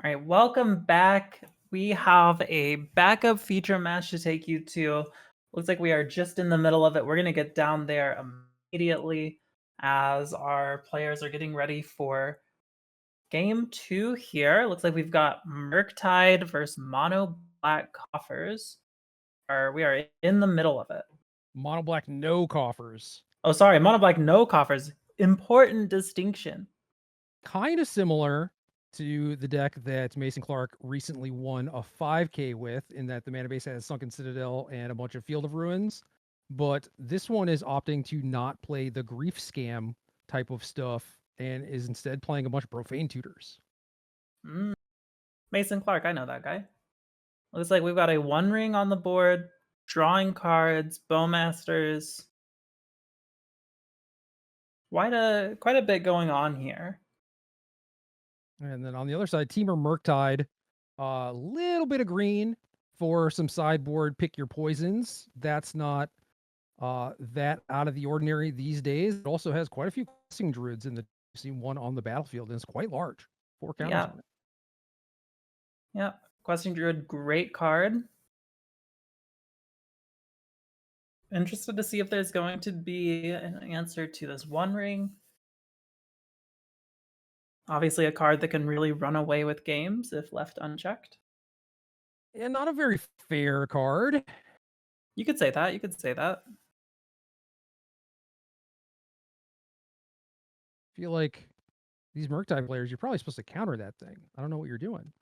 All right, welcome back. We have a backup feature match to take you to. Looks like we are just in the middle of it. We're going to get down there immediately as our players are getting ready for game 2 here. Looks like we've got Murktide versus Mono Black Coffers. We are in the middle of it. Mono black, no coffers. Oh, sorry, Mono Black, no Coffers. Important distinction. Kind of similar to the deck that Mason Clark recently won a 5K with, in that the mana base has Sunken Citadel and a bunch of Field of Ruins. But this one is opting to not play the grief scam type of stuff and is instead playing a bunch of profane tutors. Mason Clark, I know that guy. Looks like we've got a One Ring on the board, drawing cards, Bowmasters. Quite a bit going on here. And then on the other side, Temur Murktide, a little bit of green for some sideboard pick your poisons. That's not that out of the ordinary these days. It also has quite a few questing druids in the seen one on the battlefield, and it's quite large. 4 counters Yeah. on it. Yeah. Questing Druid, great card. Interested to see if there's going to be an answer to this One Ring. Obviously a card that can really run away with games if left unchecked. And not a very fair card. You could say that. You could say that. Feel like these Murktide players, you're probably supposed to counter that thing. I don't know what you're doing.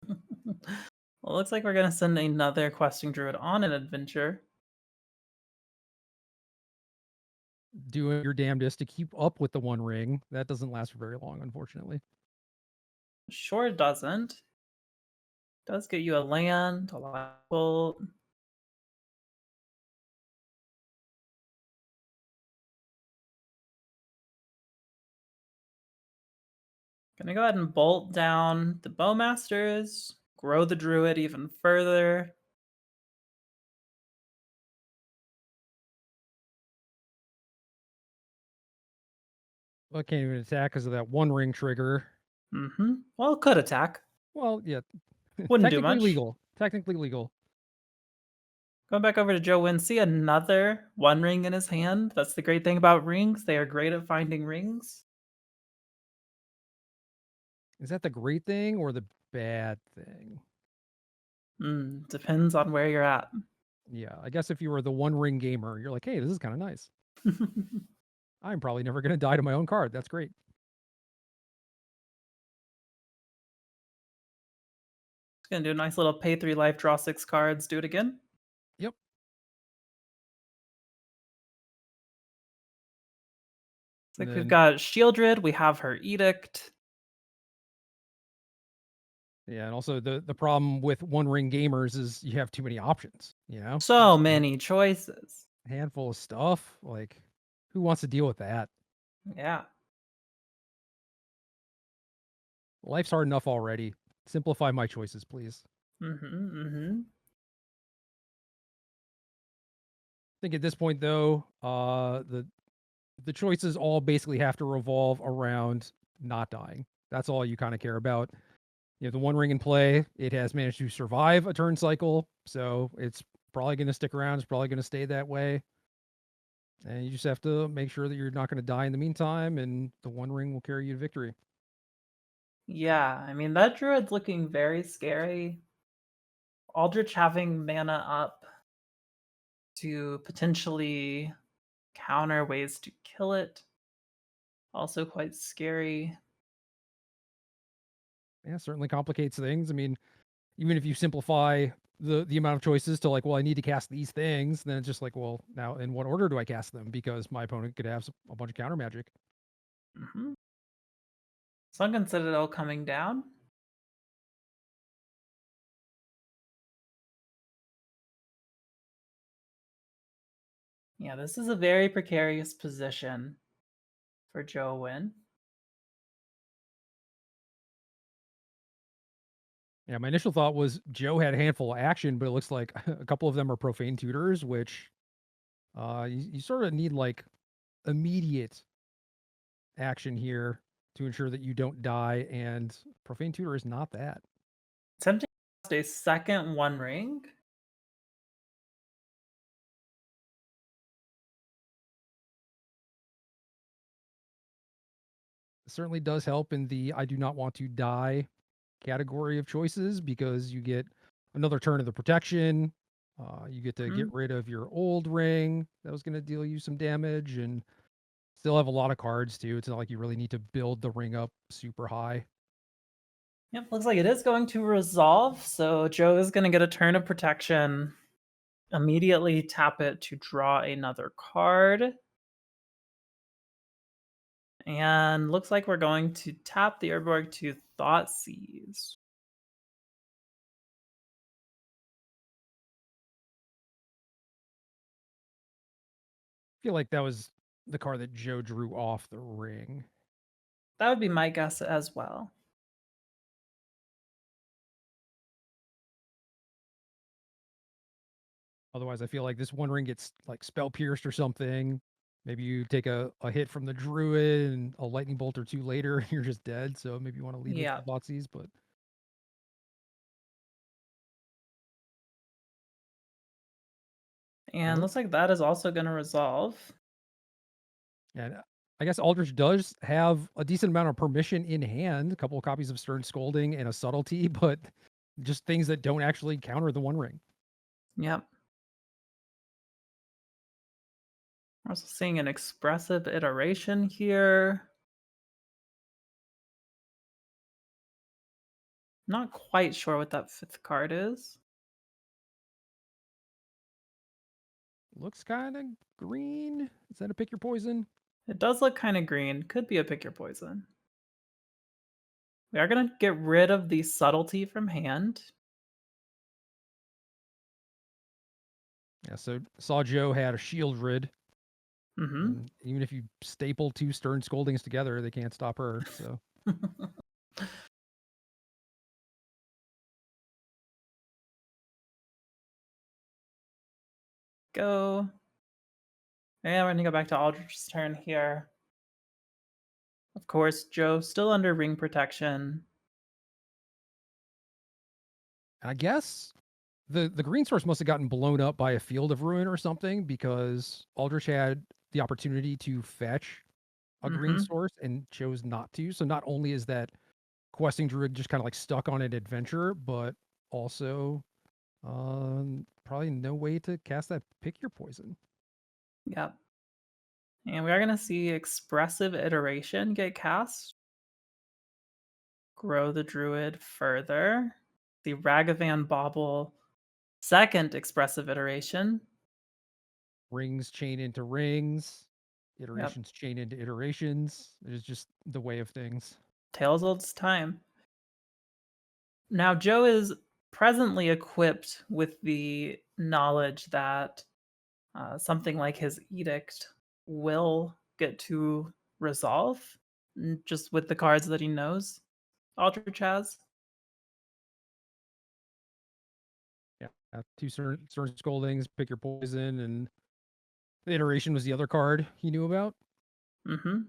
Well, it looks like we're going to send another Questing Druid on an adventure. Doing your damnedest to keep up with the One Ring. That doesn't last for very long, unfortunately. Sure doesn't. Does get you a land, a light bolt. Gonna go ahead and bolt down the Bowmasters, grow the Druid even further. Well, I can't even attack because of that One Ring trigger. Well, it could attack. Well, yeah. Wouldn't do Technically much. legal. Technically legal. Going back over to Joe Wynn, see another One Ring in his hand. That's the great thing about rings. They are great at finding rings. Is that the great thing or the bad thing? Depends on where you're at. Yeah, I guess if you were the One Ring gamer, you're like, hey, this is kind of nice. I'm probably never going to die to my own card. That's great. Gonna do a nice little pay 3 life, draw 6 cards, do it again. Yep. It's like we've got Shieldred, we have her Edict. Yeah, and also the problem with One Ring gamers is you have too many options, you know? So many choices. A handful of stuff. Like, who wants to deal with that? Yeah. Life's hard enough already. Simplify my choices, please. I I think at this point though, the choices all basically have to revolve around not dying. That's all you kind of care about. You have the One Ring in play. It has managed to survive a turn cycle, so it's probably going to stick around. It's probably going to stay that way. And you just have to make sure that you're not going to die in the meantime, and the One Ring will carry you to victory. Yeah, I mean, that Druid's looking very scary. Aldrich having mana up to potentially counter ways to kill it. Also quite scary. Yeah, certainly complicates things. I mean, even if you simplify the amount of choices to like, well, I need to cast these things, then it's just like, well, now in what order do I cast them? Because my opponent could have a bunch of counter magic. Sunken Citadel coming down. Yeah, this is a very precarious position for Joe Wynn. Yeah, my initial thought was Joe had a handful of action, but it looks like a couple of them are profane tutors, which you sort of need like immediate action here to ensure that you don't die, and Profane Tutor is not that. Tempting to cast a second One Ring. It certainly does help in the I do not want to die category of choices because you get another turn of the protection. You get to get Mhm. rid of your old ring that was going to deal you some damage and still have a lot of cards too. It's not like you really need to build the ring up super high. Yep, looks like it is going to resolve. So Joe is going to get a turn of protection. Immediately tap it to draw another card. And looks like we're going to tap the Urborg to Thoughtseize. I feel like that was the card that Joe drew off the ring. That would be my guess as well. Otherwise, I feel like this one ring gets like spell pierced or something. Maybe you take a hit from the druid and a lightning bolt or two later, and you're just dead. So maybe you want to lead with Yeah. the Thoughtseize, but And nope. looks like that is also going to resolve. And I guess Aldrich does have a decent amount of permission in hand, a couple of copies of Stern Scolding and a Subtlety, but just things that don't actually counter the One Ring. Yep. We're also seeing an expressive iteration here. Not quite sure what that fifth card is. Looks kind of green. Is that a pick your poison? It does look kind of green. Could be a pick your poison. We are going to get rid of the subtlety from hand. Yeah, so saw Joe had a shield rid, Mm-hmm. and even if you staple two Stern Scoldings together, they can't stop her. So Go. And we're going to go back to Aldrich's turn here. Of course, Joe still under ring protection. I guess the green source must have gotten blown up by a field of ruin or something because Aldrich had the opportunity to fetch a green Mm-hmm. source and chose not to. So not only is that questing druid just kind of like stuck on an adventure, but also probably no way to cast that pick your poison. Yep. And we are going to see expressive iteration get cast. Grow the druid further. The Ragavan Bauble second expressive iteration. Rings chain into rings, Yep. iterations chain into iterations. It is just the way of things. Tales old as time. Now, Joe is presently equipped with the knowledge that something like his edict will get to resolve just with the cards that he knows. Aldrich has. Yeah, two certain scoldings, pick your poison, and the iteration was the other card he knew about. Mm-hmm.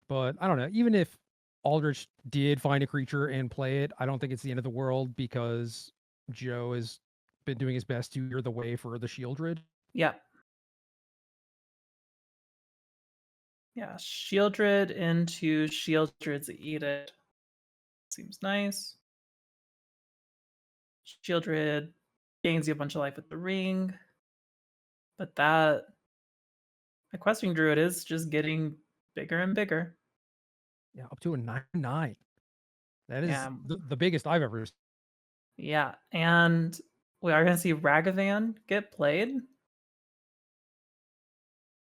But I don't know. Even if Aldrich did find a creature and play it, I don't think it's the end of the world because Joe has been doing his best to clear the way for the Shieldred. Yeah. Yeah. Shieldred into Shieldred's Edict. Seems nice. Shieldred gains you a bunch of life with the ring. But that the questing druid is just getting bigger and bigger. Yeah, up to a 9/9. That is Yeah. the biggest I've ever seen. Yeah. And we are gonna see Ragavan get played.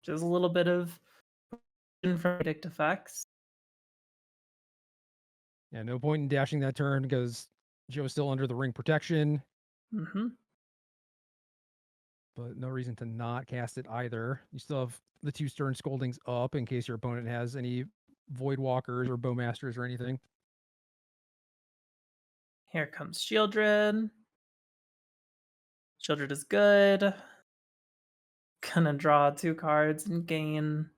Just a little bit of from predict effects. Yeah, no point in dashing that turn because Joe's still under the ring protection, Mm-hmm. but no reason to not cast it either. You still have the two Stern Scoldings up in case your opponent has any Void Walkers or Bowmasters or anything. Here comes Shieldred. Shieldred is good. Gonna draw two cards and gain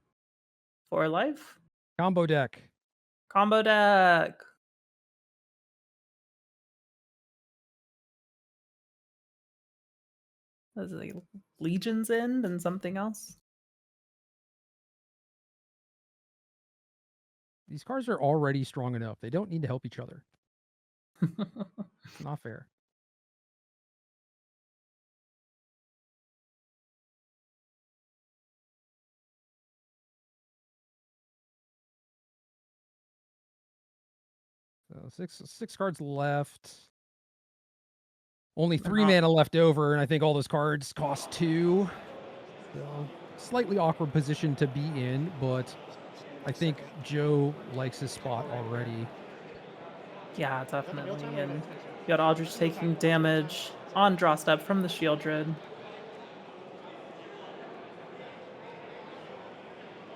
4 life. Combo deck. Combo deck. That's like Legion's End and something else. These cards are already strong enough. They don't need to help each other. It's not fair. So six cards left. Only 3 mana left over, and I think all those cards cost 2. So slightly awkward position to be in, but I think Joe likes his spot already. Yeah, definitely. And you got Aldrich taking damage on draw step from the Shieldred.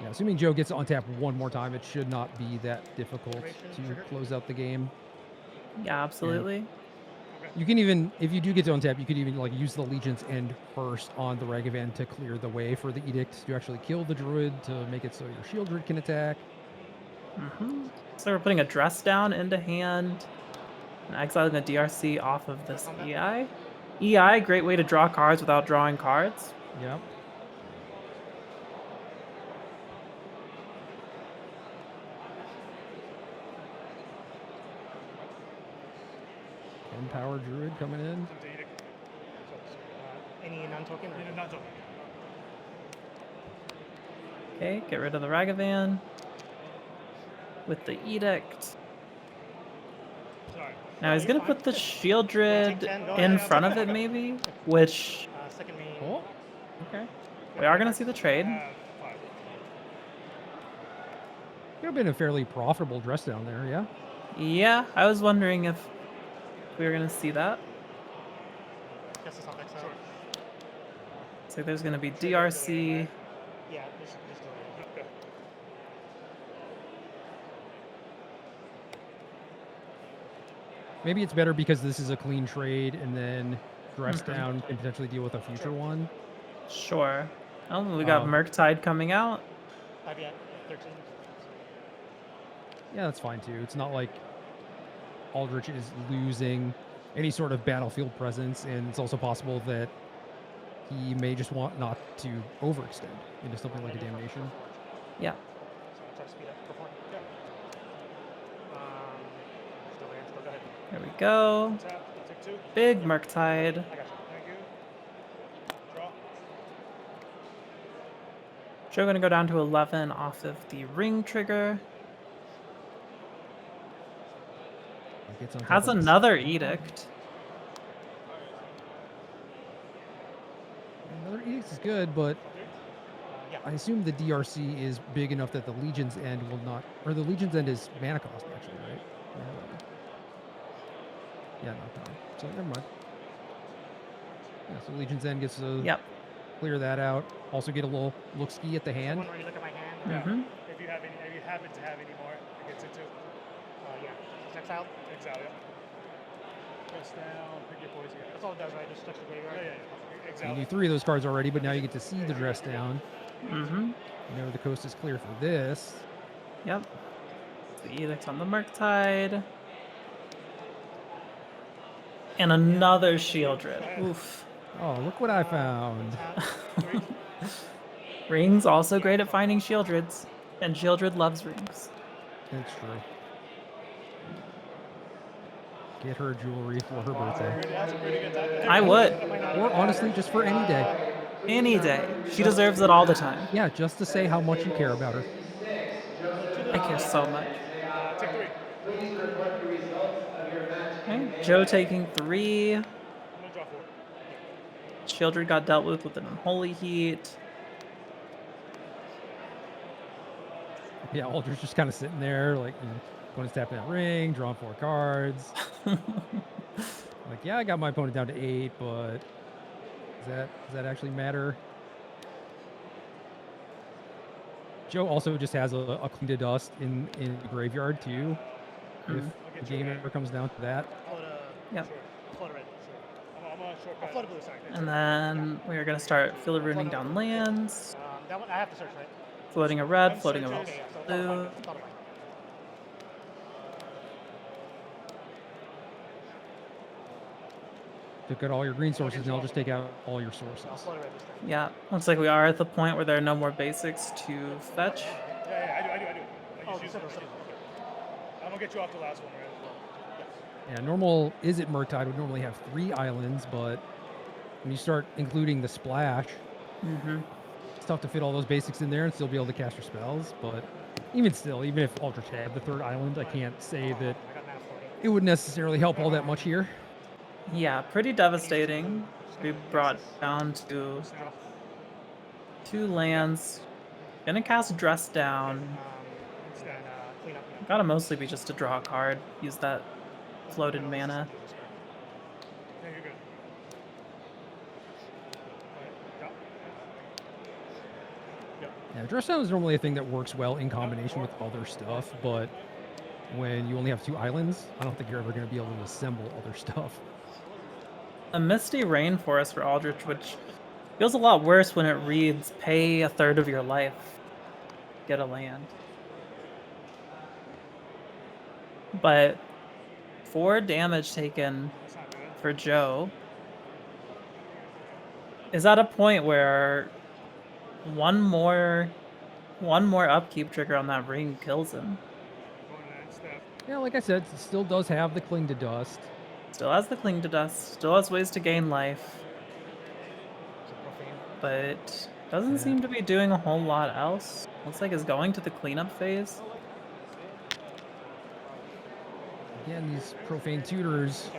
Yeah, assuming Joe gets on tap one more time, it should not be that difficult to close out the game. Yeah, absolutely. You can even, if you do get to untap, you could even like use the Legion's End first on the Ragavan to clear the way for the Edict to actually kill the Druid to make it so your Shieldred can attack. So we're putting a dress down into hand and exiling the DRC off of this EI. EI, great way to draw cards without drawing cards. Yep. Power Druid coming in. Any non-token? Okay, get rid of the Ragavan with the Edict. Now he's gonna put the Shieldred in front of it, maybe, which Second main. Oh, okay. we are gonna see the trade. Could have been a fairly profitable dress down there, yeah. Yeah, I was wondering if we were gonna see that. Guess it's not exile. So there's gonna be DRC. Yeah, just do it. Maybe it's better because this is a clean trade, and then dress down can potentially deal with a future one. Sure. Oh, we got Murktide coming out. 13. Yeah, that's fine too. It's not like Aldrich is losing any sort of battlefield presence, and it's also possible that he may just want not to overextend into something like a Damnation. Yeah. Try to speed up. Go for it. Still there. Still go ahead. There we go. Take 2. Big Murktide. I got you. Thank you. Draw. Joe gonna go down to 11 off of the ring trigger. Has another Edict. Another Edict is good, but I assume the DRC is big enough that the Legion's End will not, or the Legion's End is mana cost actually, right? Yeah, not power. So never mind. Yeah, so Legion's End gets to clear that out. Also get a little look-ski at the hand. Where you look at my hand. If you happen to have any more, it gets it too. Yeah. Exile. Exile, yeah. Press down, pick your poison. That's all it does, right? Just touch the graveyard. Yeah. Exile. You do 3 of those cards already, but now you get to see the dress down. You know the coast is clear for this. Yep. The Edict on the Murktide. And another Shieldred. Oof. Oh, look what I found. Ring's also great at finding Shieldreds. And Shieldred loves rings. That's true. Get her jewelry for her birthday. I would. Or honestly, just for any day. Any day. She deserves it all the time. Yeah, just to say how much you care about her. I care so much. Take 3. Please report the results of your match. Okay, Joe taking 3. I'm gonna draw 4. Shieldred got dealt with an Unholy Heat. Yeah, Aldrich just kind of sitting there, like, you know, opponent's tapping that ring, drawing 4 cards. Like, yeah, I got my opponent down to 8, but does that actually matter? Joe also just has a clean to dust in the graveyard too. If the game ever comes down to that. Yep. Float red. I'm on short I'll float a blue, sorry. And then we are going to start filler ruining down lands. That one, I have to search, right? Floating a red, floating a Okay, yeah, so blue. it's all fine. Took out all your green sources, and I'll just take out all your sources. I'll float a red this turn. Yeah, looks like we are at the point where there are no more basics to fetch. Yeah, I do. I Oh, just use settle, it. settle. Okay. I'm gonna get you off the last one, right? As well. Yes. Yeah, normal Is It Murktide would normally have 3 islands, but when you start including the splash, Mm-hmm. it's tough to fit all those basics in there and still be able to cast your spells. But even still, even if Aldrich had the 3rd island, I can't say that I got mana 40. it would necessarily help all that much here. Yeah, pretty devastating. We brought down to Snap. 2 lands. Gonna cast Dress Down. And then clean up. Gotta mostly be just to draw a card. Use that floated mana. Yeah, you're good. Alright, Yeah, dress down is normally a thing that works well in combination with other stuff, but when you only have 2 islands, I don't think you're ever going to be able to assemble other stuff. A Misty Rainforest for Aldrich, which feels a lot worse when it reads pay a third of your life. Get a land. But 4 damage taken That's not good. for Joe is at a point where one more upkeep trigger on that ring kills him. Going to that step. Yeah, like I said, it still does have the Cling to Dust. Still has the Cling to Dust, still has ways to gain life, So profane. but doesn't Yeah. seem to be doing a whole lot else. Looks like it's going to the cleanup phase. Again, these Profane Tutors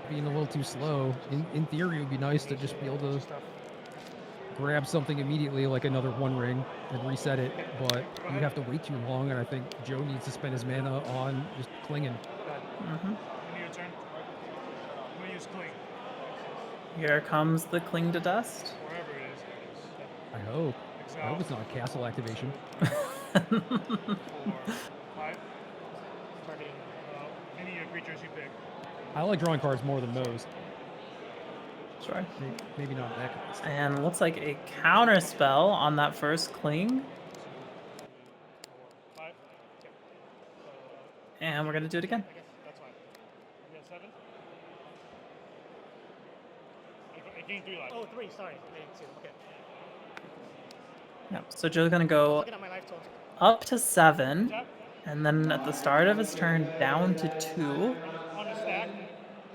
being a little too slow. In theory, it would be nice to just be able to grab something immediately, like another One Ring, and reset it, but you have to wait too long, and I think Joe needs to spend his mana on just clinging. Mm-hmm. Give me your turn. I'm gonna use cling. Here comes the Cling to Dust. Wherever it is. I hope. I hope Exile. it's not a castle activation. 4, 5. Targeting. Any of your creatures you pick. I like drawing cards more than most. Sure. Maybe not that kind of stuff. And looks like a counter spell on that first Cling. 5. And we're gonna do it again. I guess that's fine. You have 7. I gained 3 lives. Oh, 3. Sorry. I didn't see them. Okay. Yep. So Joe's gonna go Looking at my life total. up to 7, Tap. and then at the start of his turn down to 2 On the stack.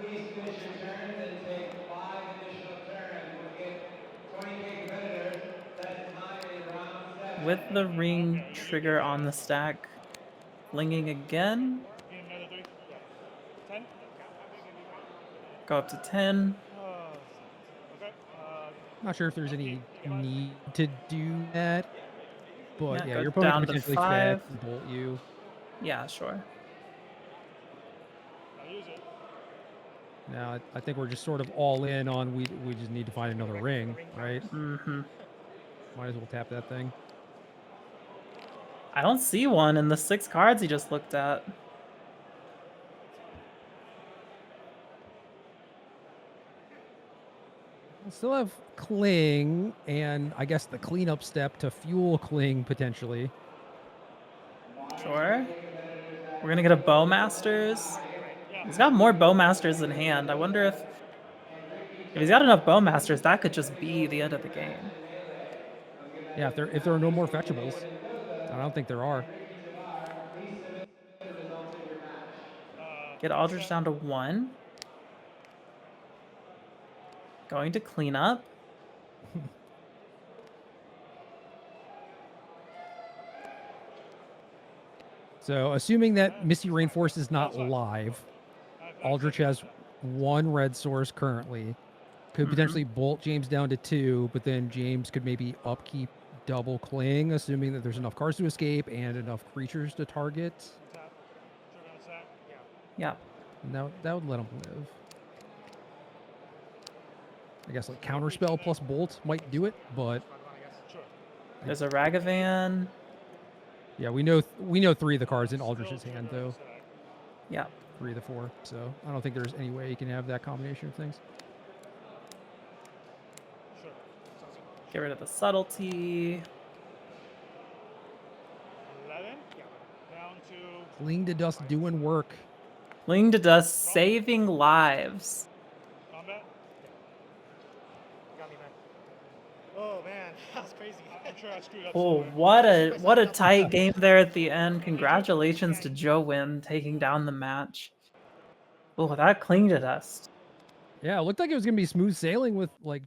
Please finish your turn and take 5 additional turns. We'll get 20k creditors. That's time in round 7. with the ring trigger on the stack. Flinging again. Gain another 3. 10. Go up to 10. Okay. Not sure if there's any need to do that, but Yeah, yeah, go your opponent down could to potentially 5. fat and bolt you. Yeah, sure. I'll use it. Now, I think we're just sort of all in on we just need to find another ring, right? Mm-hmm. Might as well tap that thing. I don't see one in the 6 cards he just looked at. We'll still have Cling, and I guess the cleanup step to fuel Cling potentially. Sure. We're gonna get a Bowmasters. He's got more Bowmasters in hand. I wonder if he's got enough Bowmasters, that could just be the end of the game. Yeah, if there are no more fetchables, I don't think there are. Get Aldrich down to 1. Going to clean up. So, assuming that Misty Rainforest is not live, Aldrich has 1 red source currently. Could potentially bolt James down to 2, but then James could maybe upkeep double Cling, assuming that there's enough cards to escape and enough creatures to target. Tap. Trigger on the stack. Yeah. And that would let him live. I guess like counterspell plus bolt might do it, but Sure. There's a Ragavan. yeah, we know 3 of the cards in Aldrich's hand though. Yeah. 3 of the 4, so I don't think there's any way you can have that combination of things. Sure. Get rid of the subtlety. Cling to Dust doing work. Cling to Dust saving lives. Combat? Got me, man. Oh man, that was crazy. I'm sure I screwed up Oh, somewhere. what a tight game there at the end. Congratulations to Joe Wynn taking down the match. Oh, that Cling to Dust. Yeah, it looked like it was gonna be smooth sailing with like,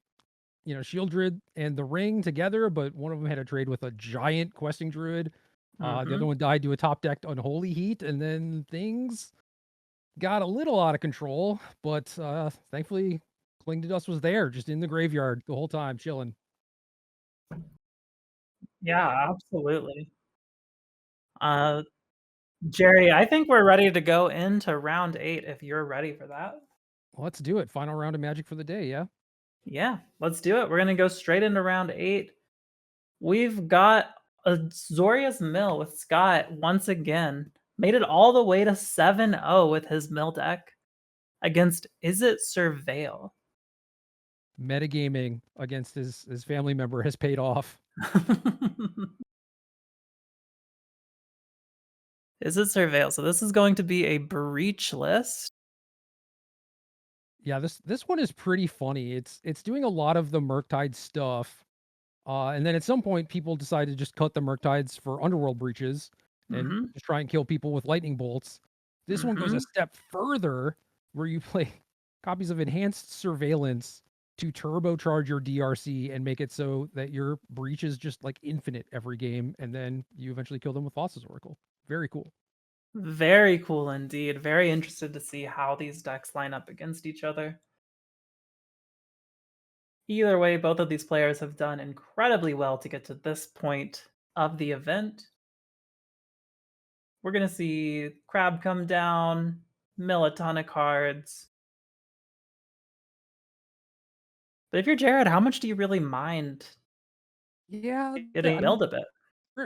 Shieldred and the Ring together, but one of them had a trade with a giant questing druid. The other Mhm. one died to a top decked Unholy Heat, and then things got a little out of control. But thankfully, Cling to Dust was there, just in the graveyard the whole time, chilling. Yeah, absolutely. Uh, Jerry, I think we're ready to go into round 8 if you're ready for that. Let's do it. Final round of Magic for the day. Yeah. Yeah, let's do it. We're gonna go straight into round 8. We've got a Zoria's Mill with Scott once again. Made it all the way to 7-0 with his mill deck against Is It Surveil? Metagaming against his family member has paid off. Is It Surveil? So this is going to be a breach list. Yeah, this one is pretty funny. It's doing a lot of the Murktide stuff. And then at some point, people decide to just cut the Murktides for underworld breaches and Mhm. just try and kill people with lightning bolts. This one goes a Mhm. step further, where you play copies of enhanced surveillance to turbocharge your DRC and make it so that your breach is just like infinite every game, and then you eventually kill them with Thassa's Oracle. Very cool. Very cool indeed. Very interested to see how these decks line up against each other. Either way, both of these players have done incredibly well to get to this point of the event. We're going to see Crab come down, mill a ton of cards. But if you're Jared, how much do you really mind Yeah, getting I mean, milled a bit?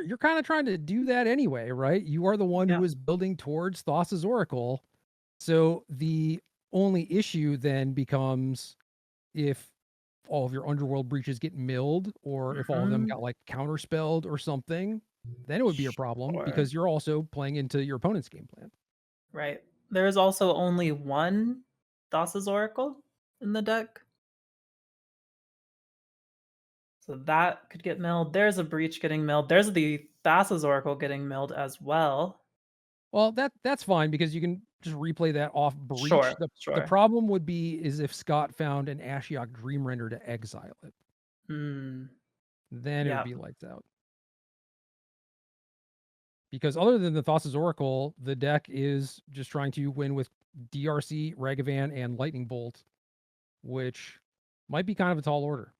you're kind of trying to do that anyway, right? You are the one Yeah. who is building towards Thassa's Oracle. So the only issue then becomes if all of your underworld breaches get milled, or if all of them Mhm. got like counterspelled or something, then it would be a problem Sure. because you're also playing into your opponent's game plan. Right. There is also only one Thassa's Oracle in the deck. So that could get milled. There's a breach getting milled. There's the Thassa's Oracle getting milled as well. Well, that's fine because you can just replay that off breach. Sure, The sure. problem would be is if Scott found an Ashiok Dreamrender to exile it. Hmm. Then it would Yeah. be lights out. Because other than the Thassa's Oracle, the deck is just trying to win with DRC, Ragavan, and Lightning Bolt, which might be kind of a tall order.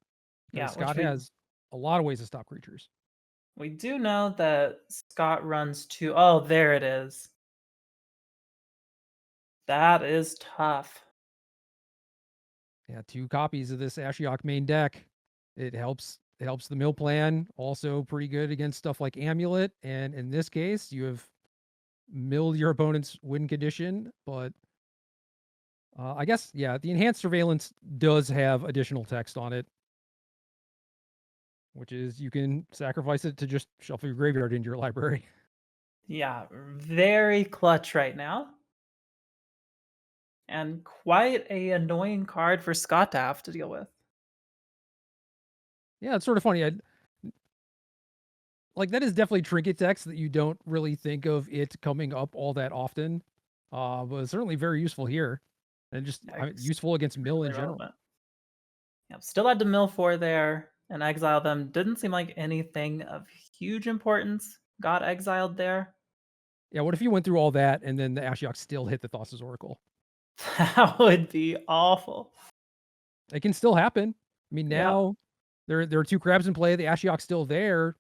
Because Yeah, which Scott has a lot of ways to stop creatures. we do know that Scott runs two. Oh, there it is. That is tough. Yeah, 2 copies of this Ashiok main deck. It helps the mill plan. Also pretty good against stuff like Amulet. And in this case, you have milled your opponent's win condition. But I guess, yeah, the enhanced surveillance does have additional text on it, which is you can sacrifice it to just shuffle your graveyard into your library. Yeah, very clutch right now. And quite a annoying card for Scott to have to deal with. Yeah, it's sort of funny. Like that is definitely trinket text that you don't really think of it coming up all that often. But it's certainly very useful here. And just useful against mill in Extremely general. relevant. Yep, still had to mill 4 there and exile them. Didn't seem like anything of huge importance got exiled there. Yeah, what if you went through all that and then the Ashiok still hit the Thassa's Oracle? That would be awful. It can still happen. I mean, Yep. now there are 2 crabs in play. The Ashiok's still there.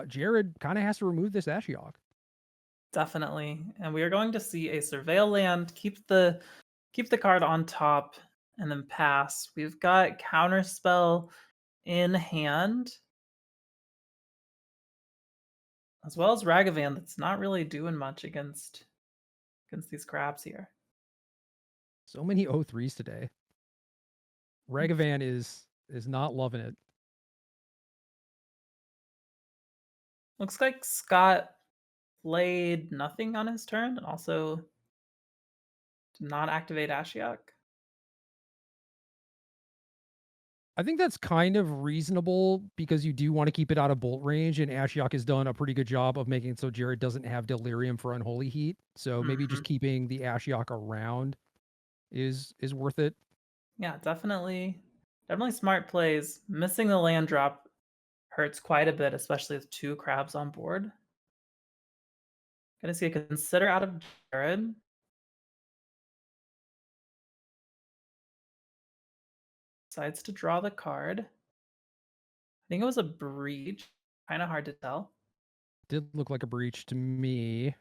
Jared kind of has to remove this Ashiok. Definitely. And we are going to see a surveil land, keep the card on top, and then pass. We've got counterspell in hand. As well as Ragavan that's not really doing much against these crabs here. So many O3s today. Ragavan is not loving it. Looks like Scott played nothing on his turn and also did not activate Ashiok. I think that's kind of reasonable because you do want to keep it out of bolt range, and Ashiok has done a pretty good job of making it so Jared doesn't have Delirium for Unholy Heat. So maybe just keeping the Ashiok around is worth it. Yeah, definitely smart plays. Missing the land drop hurts quite a bit, especially with 2 crabs on board. Gonna see a consider out of Jared. Decides to draw the card. I think it was a breach. Kind of hard to tell. Did look like a breach to me,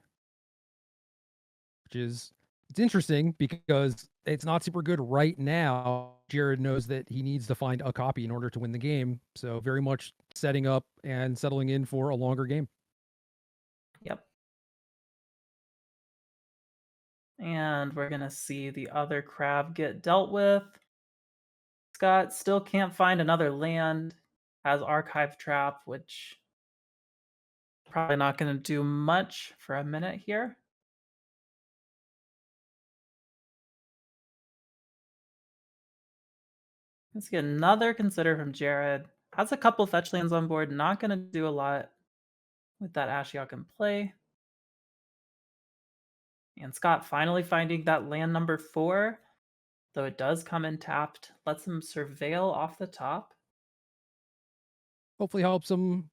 which is it's interesting because it's not super good right now. Jared knows that he needs to find a copy in order to win the game. So very much setting up and settling in for a longer game. Yep. And we're gonna see the other crab get dealt with. Scott still can't find another land. Has Archive Trap, which probably not gonna do much for a minute here. Let's get another consider from Jared. Has a couple fetch lands on board. Not gonna do a lot with that Ashiok in play. And Scott finally finding that land number 4, though it does come in tapped. Lets him surveil off the top. Hopefully helps him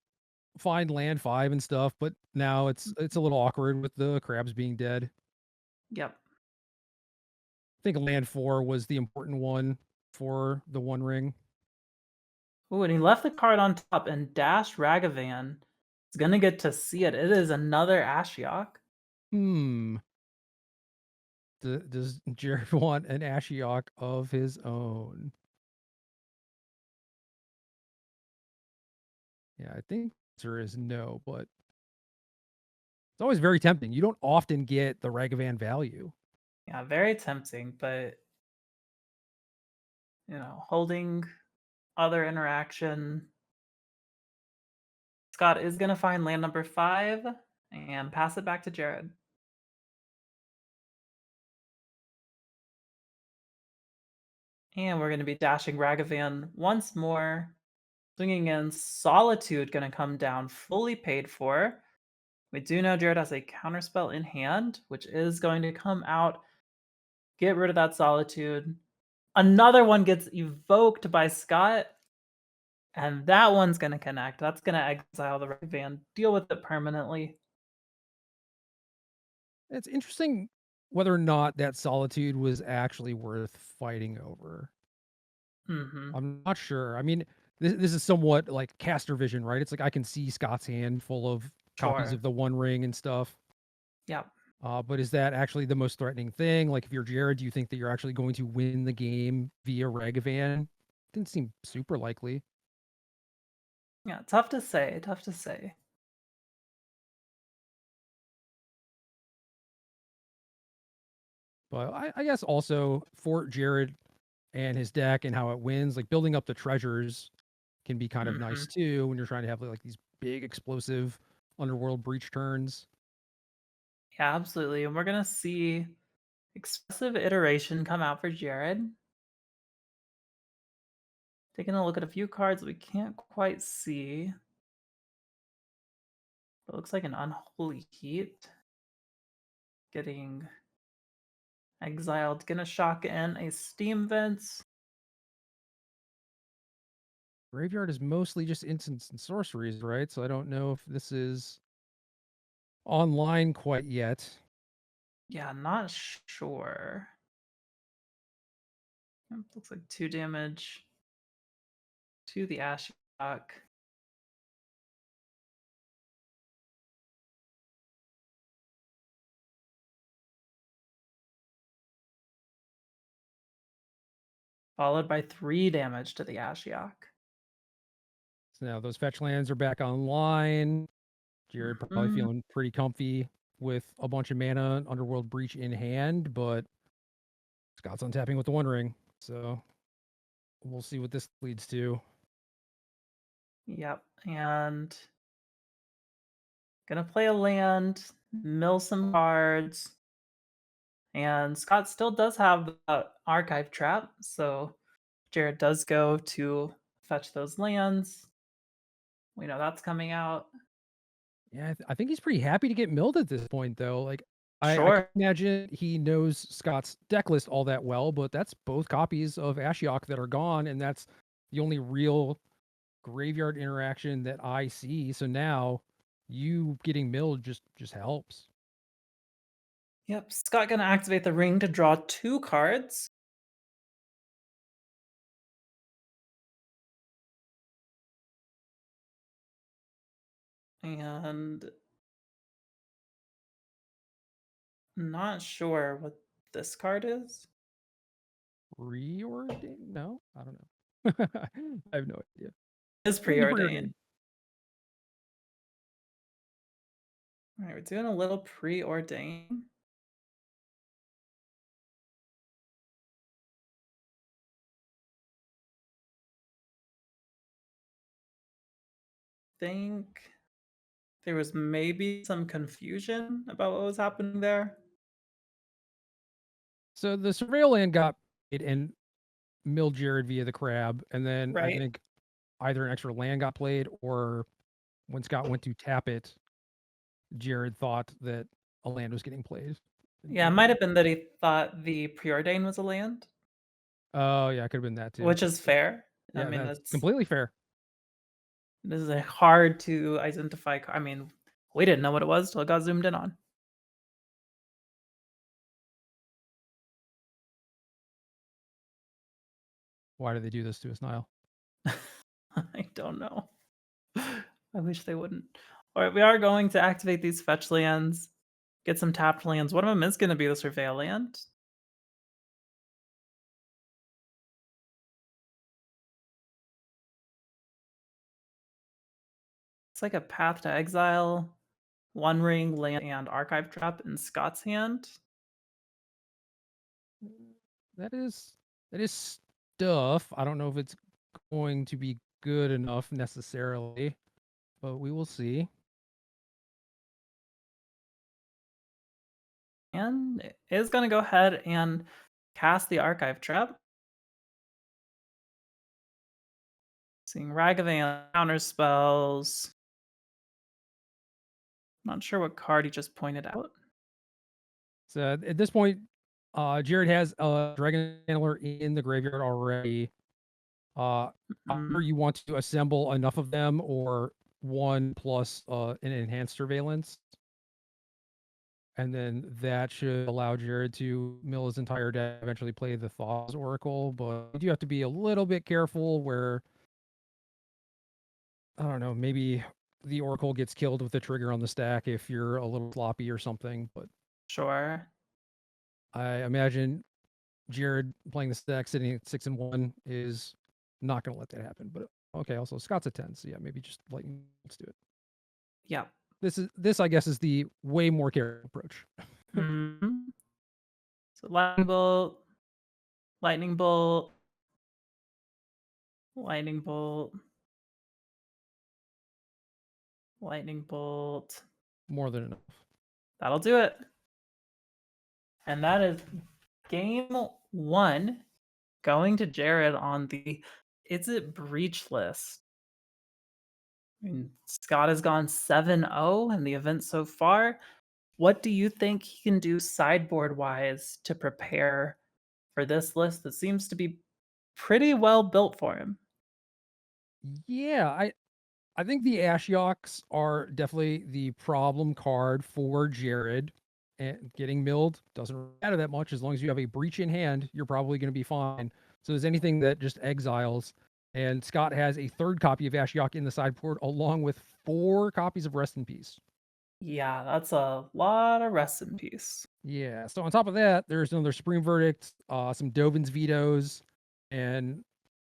find land 5 and stuff, but now it's a little awkward with the crabs being dead. Yep. I think land 4 was the important one for the One Ring. Ooh, and he left the card on top, and Dash Ragavan is gonna get to see it. It is another Ashiok. Does Jared want an Ashiok of his own? Yeah, I think the answer is no, but it's always very tempting. You don't often get the Ragavan value. Yeah, very tempting, but holding other interaction. Scott is gonna find land number 5 and pass it back to Jared. And we're gonna be dashing Ragavan once more. Swinging in Solitude, gonna come down fully paid for. We do know Jared has a counterspell in hand, which is going to come out. Get rid of that Solitude. Another one gets evoked by Scott, and that one's going to connect. That's going to exile the Ragavan, deal with it permanently. It's interesting whether or not that Solitude was actually worth fighting over. I'm not sure. I mean, this is somewhat like caster vision, right? It's like I can see Scott's hand full of copies of the One Ring and stuff. Yep. But is that actually the most threatening thing? Like, if you're Jared, do you think that you're actually going to win the game via Ragavan? Didn't seem super likely. Yeah, tough to say. Tough to say. But I guess also for Jared and his deck and how it wins, like building up the treasures can be kind of nice too when you're trying to have like these big explosive underworld breach turns. Yeah, absolutely. And we're going to see Expressive Iteration come out for Jared. Taking a look at a few cards we can't quite see. It looks like an Unholy Heat. Getting exiled. Gonna shock in a Steam Vents. Graveyard is mostly just instants and sorceries, right? So I don't know if this is online quite yet. Yeah, not sure. Looks like 2 damage to the Ashiok. Followed by 3 damage to the Ashiok. So now those fetch lands are back online. Jared probably feeling pretty comfy with a bunch of mana, Underworld Breach in hand, but Scott's untapping with the One Ring. So we'll see what this leads to. Yep, and Gonna play a land, mill some cards, and Scott still does have the archive trap, so Jared does go to fetch those lands. We know that's coming out. Yeah, I think he's pretty happy to get milled at this point, though. Like, I Sure. can imagine he knows Scott's deck list all that well, but that's both copies of Ashiok that are gone, and that's the only real graveyard interaction that I see. So now you getting milled just helps. Yep, Scott gonna activate the ring to draw 2 cards. And not sure what this card is. Preordained? No, I don't know. I have no idea. It's Maybe preordained. Alright, we're doing a little preordained. Think there was maybe some confusion about what was happening there. So the surveil land got played and milled Jared via the crab, and then I Right. think either an extra land got played, or when Scott went to tap it, Jared thought that a land was getting played. Yeah, it might have been that he thought the preordain was a land, Oh yeah, it could have been that too. which is fair. I Yeah, mean, that's it's completely fair. this is a hard to identify. I mean, we didn't know what it was till it got zoomed in on. Why do they do this to us, Niall? I don't know. I wish they wouldn't. All right, we are going to activate these fetch lands, get some tapped lands. One of them is going to be the surveil land. It's like a Path to Exile, One Ring, land, and Archive Trap in Scott's hand. That is stuff. I don't know if it's going to be good enough necessarily, but we will see. And it is going to go ahead and cast the Archive Trap. Seeing Ragavan counter spells. Not sure what card he just pointed out. So at this point, Jared has a Dragon Handler in the graveyard already. Either you want to assemble enough of them, or one plus an enhanced surveillance, and then that should allow Jared to mill his entire deck, eventually play the Thaw's Oracle. But you do have to be a little bit careful where, I don't know, maybe the Oracle gets killed with the trigger on the stack if you're a little sloppy or something. But Sure. I imagine Jared playing the stack sitting at 6-1 is not going to let that happen. But okay, also Scott's at 10, so yeah, maybe just lightning. Let's do it. Yeah. This I guess is the way more careful approach. Mhm. So lightning bolt, lightning bolt, lightning bolt, lightning bolt. More than enough. That'll do it. And that is game 1 going to Jared on the Is It Breach list. I mean, Scott has gone 7-0 in the event so far. What do you think he can do sideboard-wise to prepare for this list that seems to be pretty well built for him? Yeah, I think the Ashioks are definitely the problem card for Jared. And getting milled doesn't matter that much as long as you have a breach in hand. You're probably going to be fine. So there's anything that just exiles. And Scott has a third copy of Ashiok in the sideboard, along with 4 copies of Rest in Peace. Yeah, that's a lot of rest in peace. Yeah. So on top of that, there's another Supreme Verdict, some Dovin's vetoes, and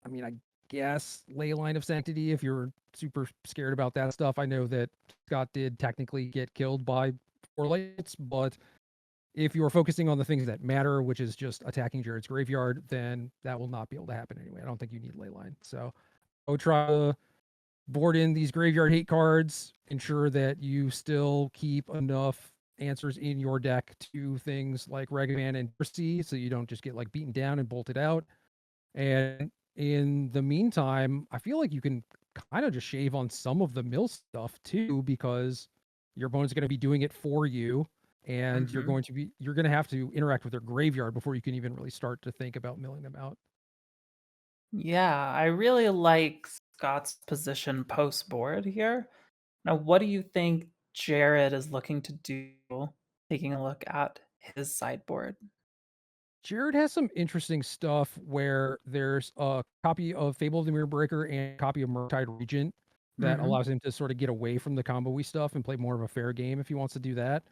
I mean, I guess Leyline of Sanctity if you're super scared about that stuff. I know that Scott did technically get killed by 4 lights, but if you're focusing on the things that matter, which is just attacking Jared's graveyard, then that will not be able to happen anyway. I don't think you need Leyline. So I would try to board in these graveyard hate cards, ensure that you still keep enough answers in your deck to things like Ragavan and Mercy, so you don't just get like beaten down and bolted out. And in the meantime, I feel like you can kind of just shave on some of the mill stuff too, because your opponent's going to be doing it for you, and you're going to have to interact with their graveyard before you can even really start to think about milling them out. Yeah, I really like Scott's position post board here. Now, what do you think Jared is looking to do, taking a look at his sideboard? Jared has some interesting stuff where there's a copy of Fable of the Mirror Breaker and a copy of Murktide Regent that allows him to sort of get away from the combo-y stuff and play more of a fair game if he wants to do that.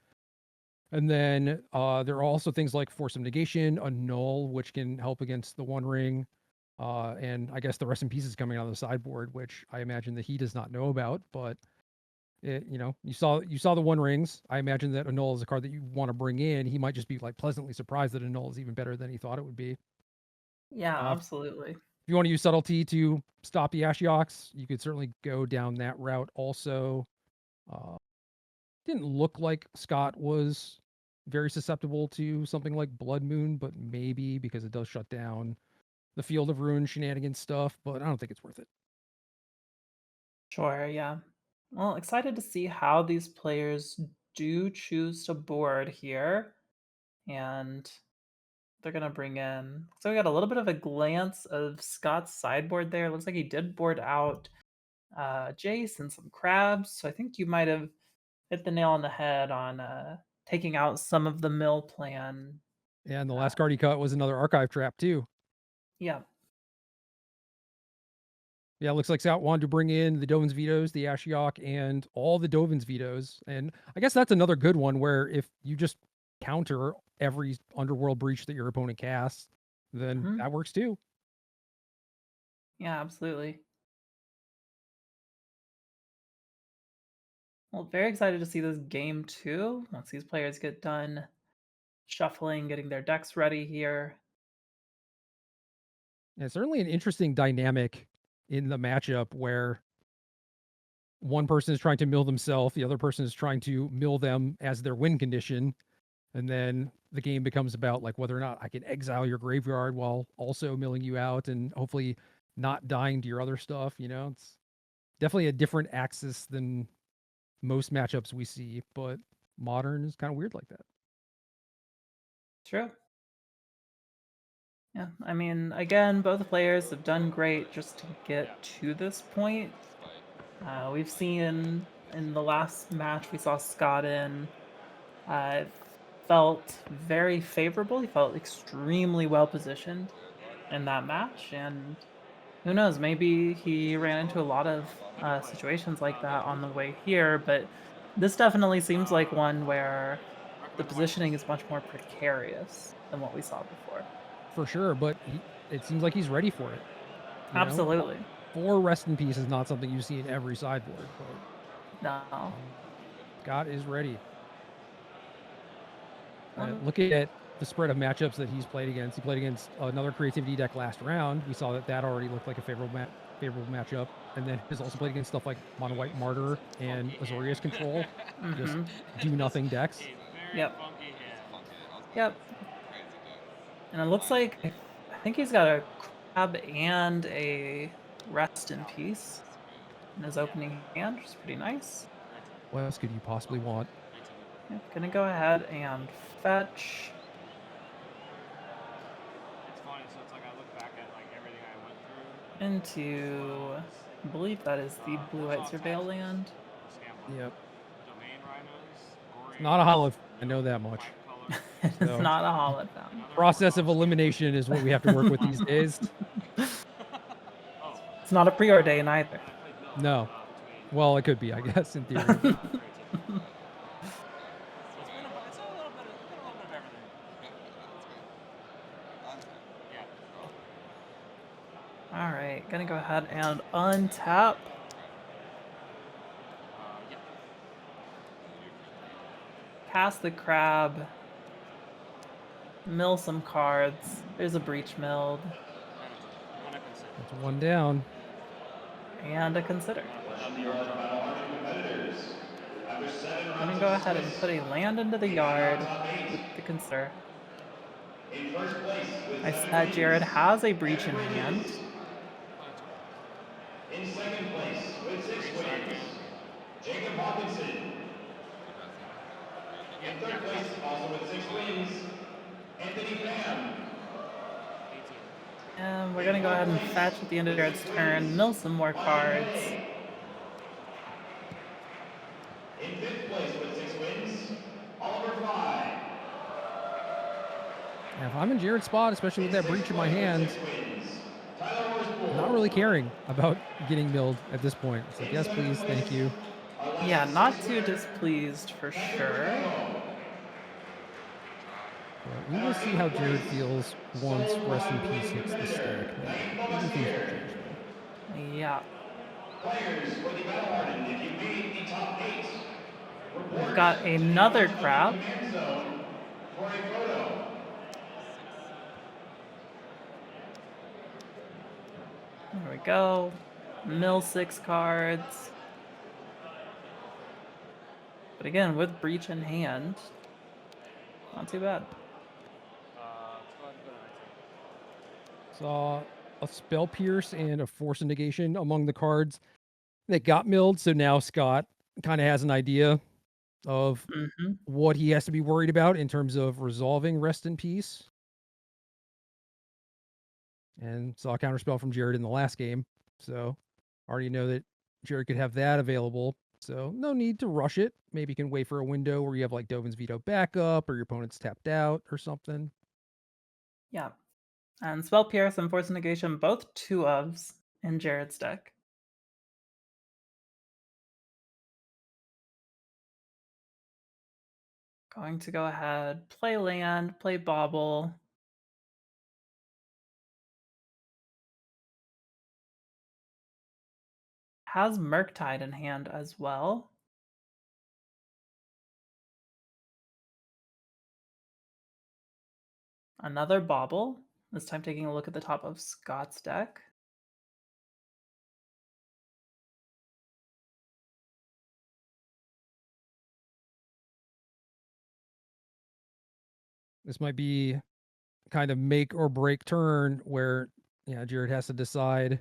And then there are also things like Force of Negation, a Null, which can help against the One Ring, and I guess the Rest in Pieces coming out of the sideboard, which I imagine that he does not know about, but you saw the One Rings. I imagine that a Null is a card that you want to bring in. He might just be like pleasantly surprised that a Null is even better than he thought it would be. Yeah, If absolutely. you want to use Subtlety to stop the Ashioks, you could certainly go down that route also. Didn't look like Scott was very susceptible to something like Blood Moon, but maybe because it does shut down the Field of Ruin shenanigans stuff, but I don't think it's worth it. Sure, yeah. Well, excited to see how these players do choose to board here. And they're going to bring in. So we got a little bit of a glance of Scott's sideboard there. Looks like he did board out Jace and some crabs. So I think you might have hit the nail on the head on taking out some of the mill plan. Yeah, and the last card he cut was another archive trap too. Yeah. Yeah, it looks like Scott wanted to bring in the Dovin's Vetoes, the Ashiok, and all the Dovin's Vetoes. And I guess that's another good one where if you just counter every Underworld Breach that your opponent casts, then that works too. Yeah, absolutely. Well, very excited to see this game too. Once these players get done shuffling, getting their decks ready here. And it's certainly an interesting dynamic in the matchup where one person is trying to mill themselves, the other person is trying to mill them as their win condition. And then the game becomes about like whether or not I can exile your graveyard while also milling you out and hopefully not dying to your other stuff. It's definitely a different axis than most matchups we see, but Modern is kind of weird like that. True. Yeah, I mean, again, both players have done great just to get to this point. We've seen in the last match we saw Scott in, felt very favorable. He felt extremely well positioned in that match, and who knows, maybe he ran into a lot of situations like that on the way here, but this definitely seems like one where the positioning is much more precarious than what we saw before. For sure, but it seems like he's ready for it. Absolutely. 4 Rest in Peace is not something you see in every sideboard, but No. Scott is ready. Looking at the spread of matchups that he's played against, he played against another creativity deck last round. We saw that already looked like a favorable matchup, and then he's also played against stuff like Mono White Martyr and Azorius Control, just do nothing decks. Yep. Yep. And it looks like I think he's got a crab and a Rest in Peace in his opening hand, which is pretty nice. What else could you possibly want? Yep, gonna go ahead and fetch. It's funny, so it's like I look back at like everything I went through. Into, I believe that is the Blue-White Surveil land. Yep. Domain Rhinos. Not a hollow. I know that much. It's not a hollow fountain. Process of elimination is what we have to work with these days. It's not a preordain either. No. Well, it could be, I guess, in theory. It's a little bit of everything. All right, gonna go ahead and untap. Cast the crab. Mill some cards. There's a breach milled. That's 1 down. And a consider. I'm gonna go ahead and put a land into the yard with the Conser. In first place with I 7 said Jared wins, has a breach in Temur hand. Murktide. In second place with 6 wins, Jacob Hawkinson. In third place, also with 6 wins, Anthony Pham. And we're gonna go ahead and fetch at the end of Jared's turn, mill some more cards. In fifth place with 6 wins, Oliver Fly. Yeah, if I'm in Jared's spot, especially with that breach in my hand, not really caring about getting milled at this point. It's like, yes, please, thank you. Yeah, not too displeased for sure. But we will see how Jared feels once Rest in Peace hits the stack. Maybe things will change then. Yeah. Players for the Battle Hardened, if you made the top 8, We've got another crab. command zone for a photo. There we go. Mill 6 cards. But again, with breach in hand, not too bad. Let's go ahead and go to 19. Saw a Spell Pierce and a Force of Negation among the cards that got milled. So now Scott kind of has an idea of what he has to be worried about in terms of resolving Rest in Peace. And saw a counterspell from Jared in the last game. So already know that Jared could have that available. So no need to rush it. Maybe you can wait for a window where you have like Dovin's Veto backup or your opponent's tapped out or something. Yeah. And Spell Pierce and Force Negation, both 2 ofs in Jared's deck. Going to go ahead, play land, play Bauble. Has Murktide in hand as well. Another Bauble, this time taking a look at the top of Scott's deck. This might be kind of make or break turn where Jared has to decide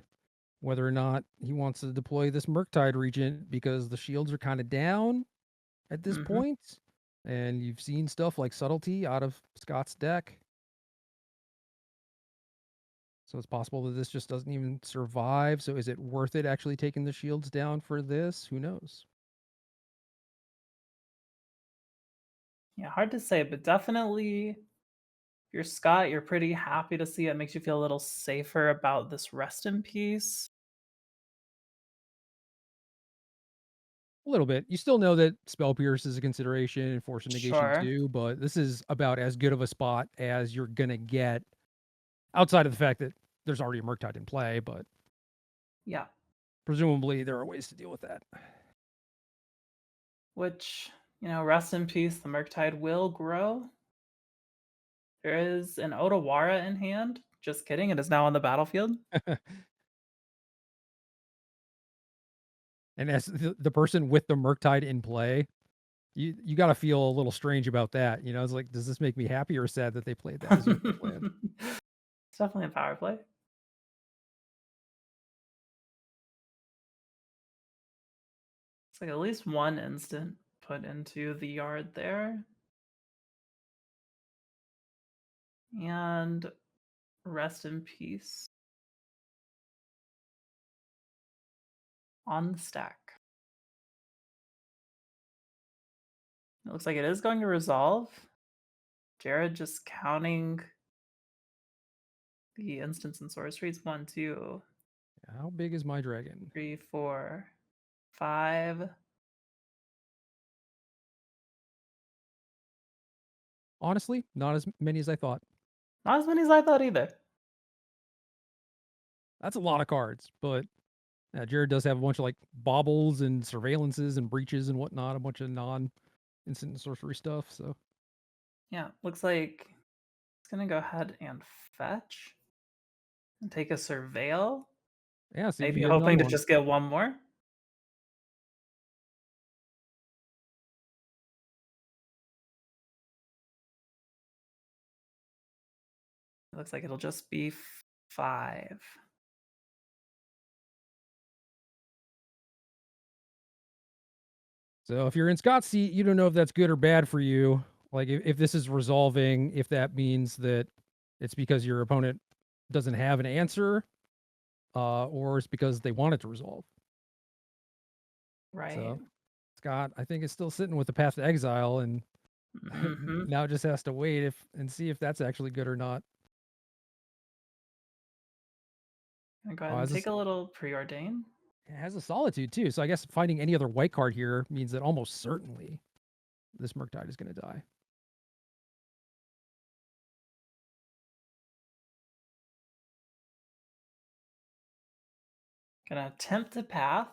whether or not he wants to deploy this Murktide Regent because the shields are kind of down at this point. And you've seen stuff like Subtlety out of Scott's deck. So it's possible that this just doesn't even survive. So is it worth it actually taking the shields down for this? Who knows? Yeah, hard to say, but definitely if you're Scott, you're pretty happy to see it. Makes you feel a little safer about this Rest in Peace. A little bit. You still know that Spell Pierce is a consideration and Force of Negation Sure. too, but this is about as good of a spot as you're gonna get outside of the fact that there's already a Murktide in play, but Yeah. presumably there are ways to deal with that. Which, Rest in Peace, the Murktide will grow. There is an Otawara in hand. Just kidding, it is now on the battlefield. And as the person with the Murktide in play, you got to feel a little strange about that. It's like, does this make me happy or sad that they played that as your plan? It's definitely a power play. It's like at least one instant put into the yard there. And Rest in Peace on the stack. It looks like it is going to resolve. Jared just counting the instants and sorceries. 1, 2. How big is my dragon? 3, 4, 5. Honestly, not as many as I thought. Not as many as I thought either. That's a lot of cards, but Jared does have a bunch of like baubles and surveillances and breaches and whatnot, a bunch of non-instant and sorcery stuff. So Yeah, looks like it's gonna go ahead and fetch and take a surveil. yeah, see if Maybe you get hoping another to one. just get one more. It looks like it'll just be 5. So if you're in Scott's seat, you don't know if that's good or bad for you. Like if this is resolving, if that means that it's because your opponent doesn't have an answer, or it's because they want it to resolve. Right. So Scott, I think, is still sitting with the path to exile, and Mhm. now just has to wait and see if that's actually good or not. Gonna go ahead and As take a little preordain. It has a solitude too, so I guess finding any other white card here means that almost certainly this Murktide is going to die. Gonna attempt a path.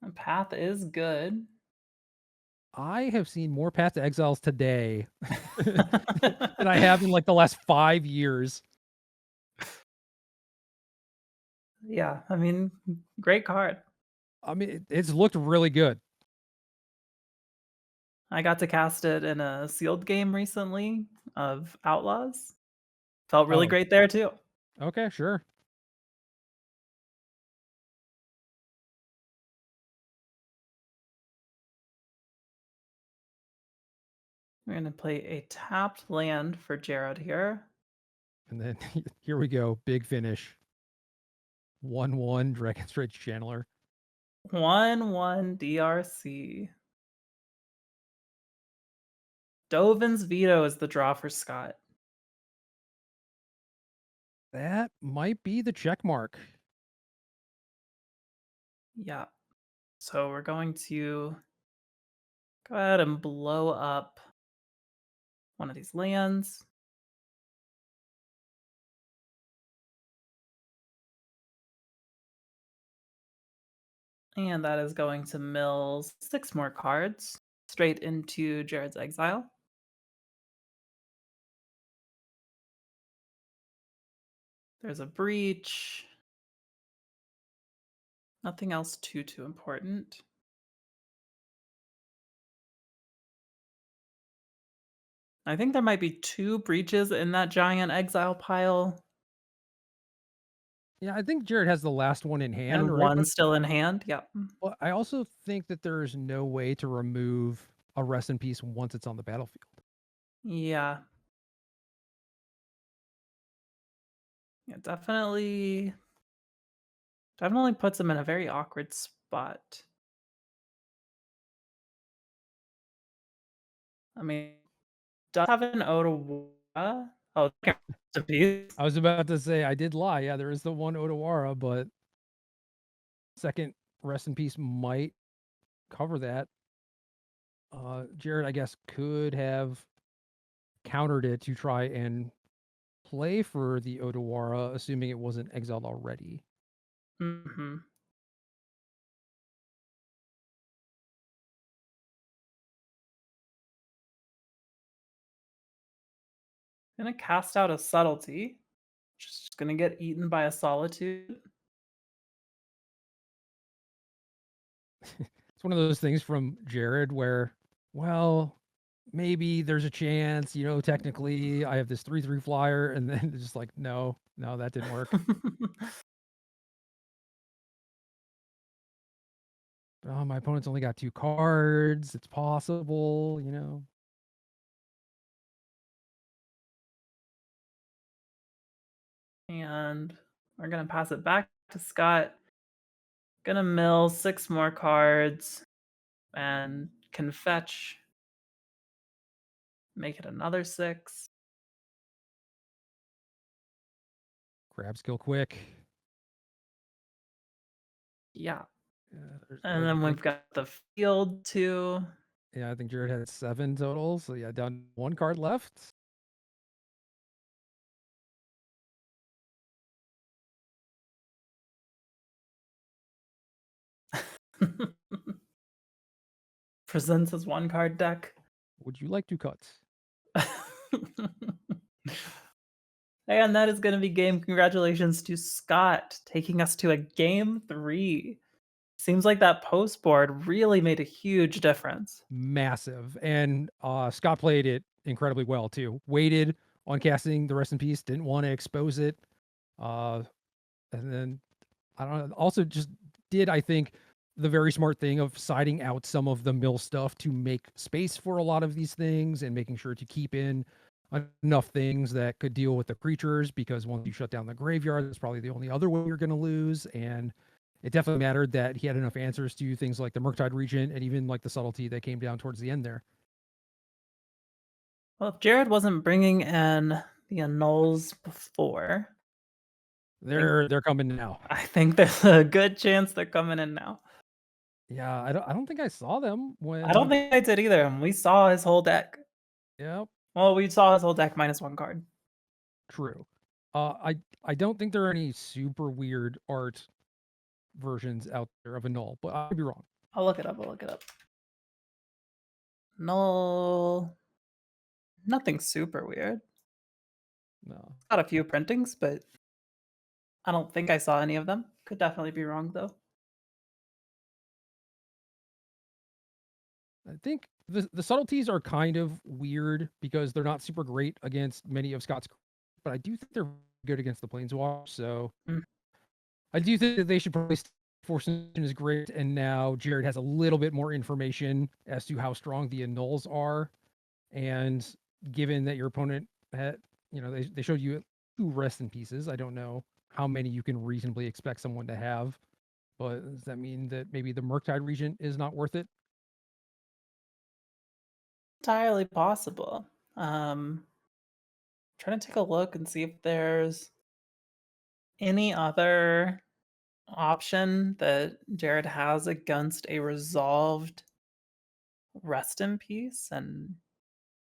A path is good. I have seen more Path to Exiles today than I have in like the last 5 years. Yeah, I mean, great card. I mean, it's looked really good. I got to cast it in a sealed game recently of Outlaws. Felt really Oh. great there too. Okay, sure. We're gonna play a tapped land for Jared here. And then here we go, big finish. 1/1 Dragon's Rage Channeler. 1/1 DRC. Dovin's Veto is the draw for Scott. That might be the check mark. Yeah. So we're going to go ahead and blow up one of these lands. And that is going to mill 6 more cards straight into Jared's Exile. There's a breach. Nothing else too important. I think there might be 2 breaches in that giant exile pile. Yeah, I think Jared has the last one in hand, And right? one still in hand. Yep. Well, I also think that there's no way to remove a rest in peace once it's on the battlefield. Yeah. Yeah, definitely puts him in a very awkward spot. I mean, does have an Otawara. Oh, to piece. I was about to say, I did lie. Yeah, there is the one Otawara, but second rest in peace might cover that. Jared, I guess, could have countered it to try and play for the Otawara, assuming it wasn't exiled already. Mm-hmm. Gonna cast out a subtlety. Just gonna get eaten by a solitude. It's one of those things from Jared where, well, maybe there's a chance, technically I have this 3/3 flyer, and then it's just like, no, that didn't work. Oh, my opponent's only got 2 cards. It's possible. And we're gonna pass it back to Scott. Gonna mill 6 more cards and can fetch. Make it another 6. Grab skill quick. Yeah. Yeah, And then we've got the field too. Yeah, I think Jared had 7 total. So yeah, down 1 card left. Presents his 1 card deck. Would you like to cut? And that is going to be game. Congratulations to Scott taking us to a game 3. Seems like that post board really made a huge difference. Massive. And Scott played it incredibly well too. Waited, on casting the Rest in Peace, didn't want to expose it. And then I don't know, also just did, I think, the very smart thing of siding out some of the mill stuff to make space for a lot of these things and making sure to keep in enough things that could deal with the creatures, because once you shut down the graveyard, that's probably the only other way you're going to lose. And it definitely mattered that he had enough answers to things like the Murktide Regent and even like the subtlety that came down towards the end there. Well, if Jared wasn't bringing in the annuls before, They're coming now. I think there's a good chance they're coming in now. Yeah, I don't think I saw them when I don't think I did either. And we saw his whole deck. Yep, Well, we saw his whole deck minus one card. true. I don't think there are any super weird art versions out there of a null, but I could be wrong. I'll look it up. Null. Nothing super weird. No. Got a few printings, but I don't think I saw any of them. Could definitely be wrong though. I think the subtleties are kind of weird because they're not super great against many of Scott's, but I do think they're good against the Planeswalkers. So Mm. I do think that they should probably Force Engine is great, and now Jared has a little bit more information as to how strong the annuls are. And given that your opponent had, they showed you 2 Rest in Pieces, I don't know how many you can reasonably expect someone to have, but does that mean that maybe the Murktide Regent is not worth it? Entirely possible. Trying to take a look and see if there's any other option that Jared has against a resolved Rest in Peace, and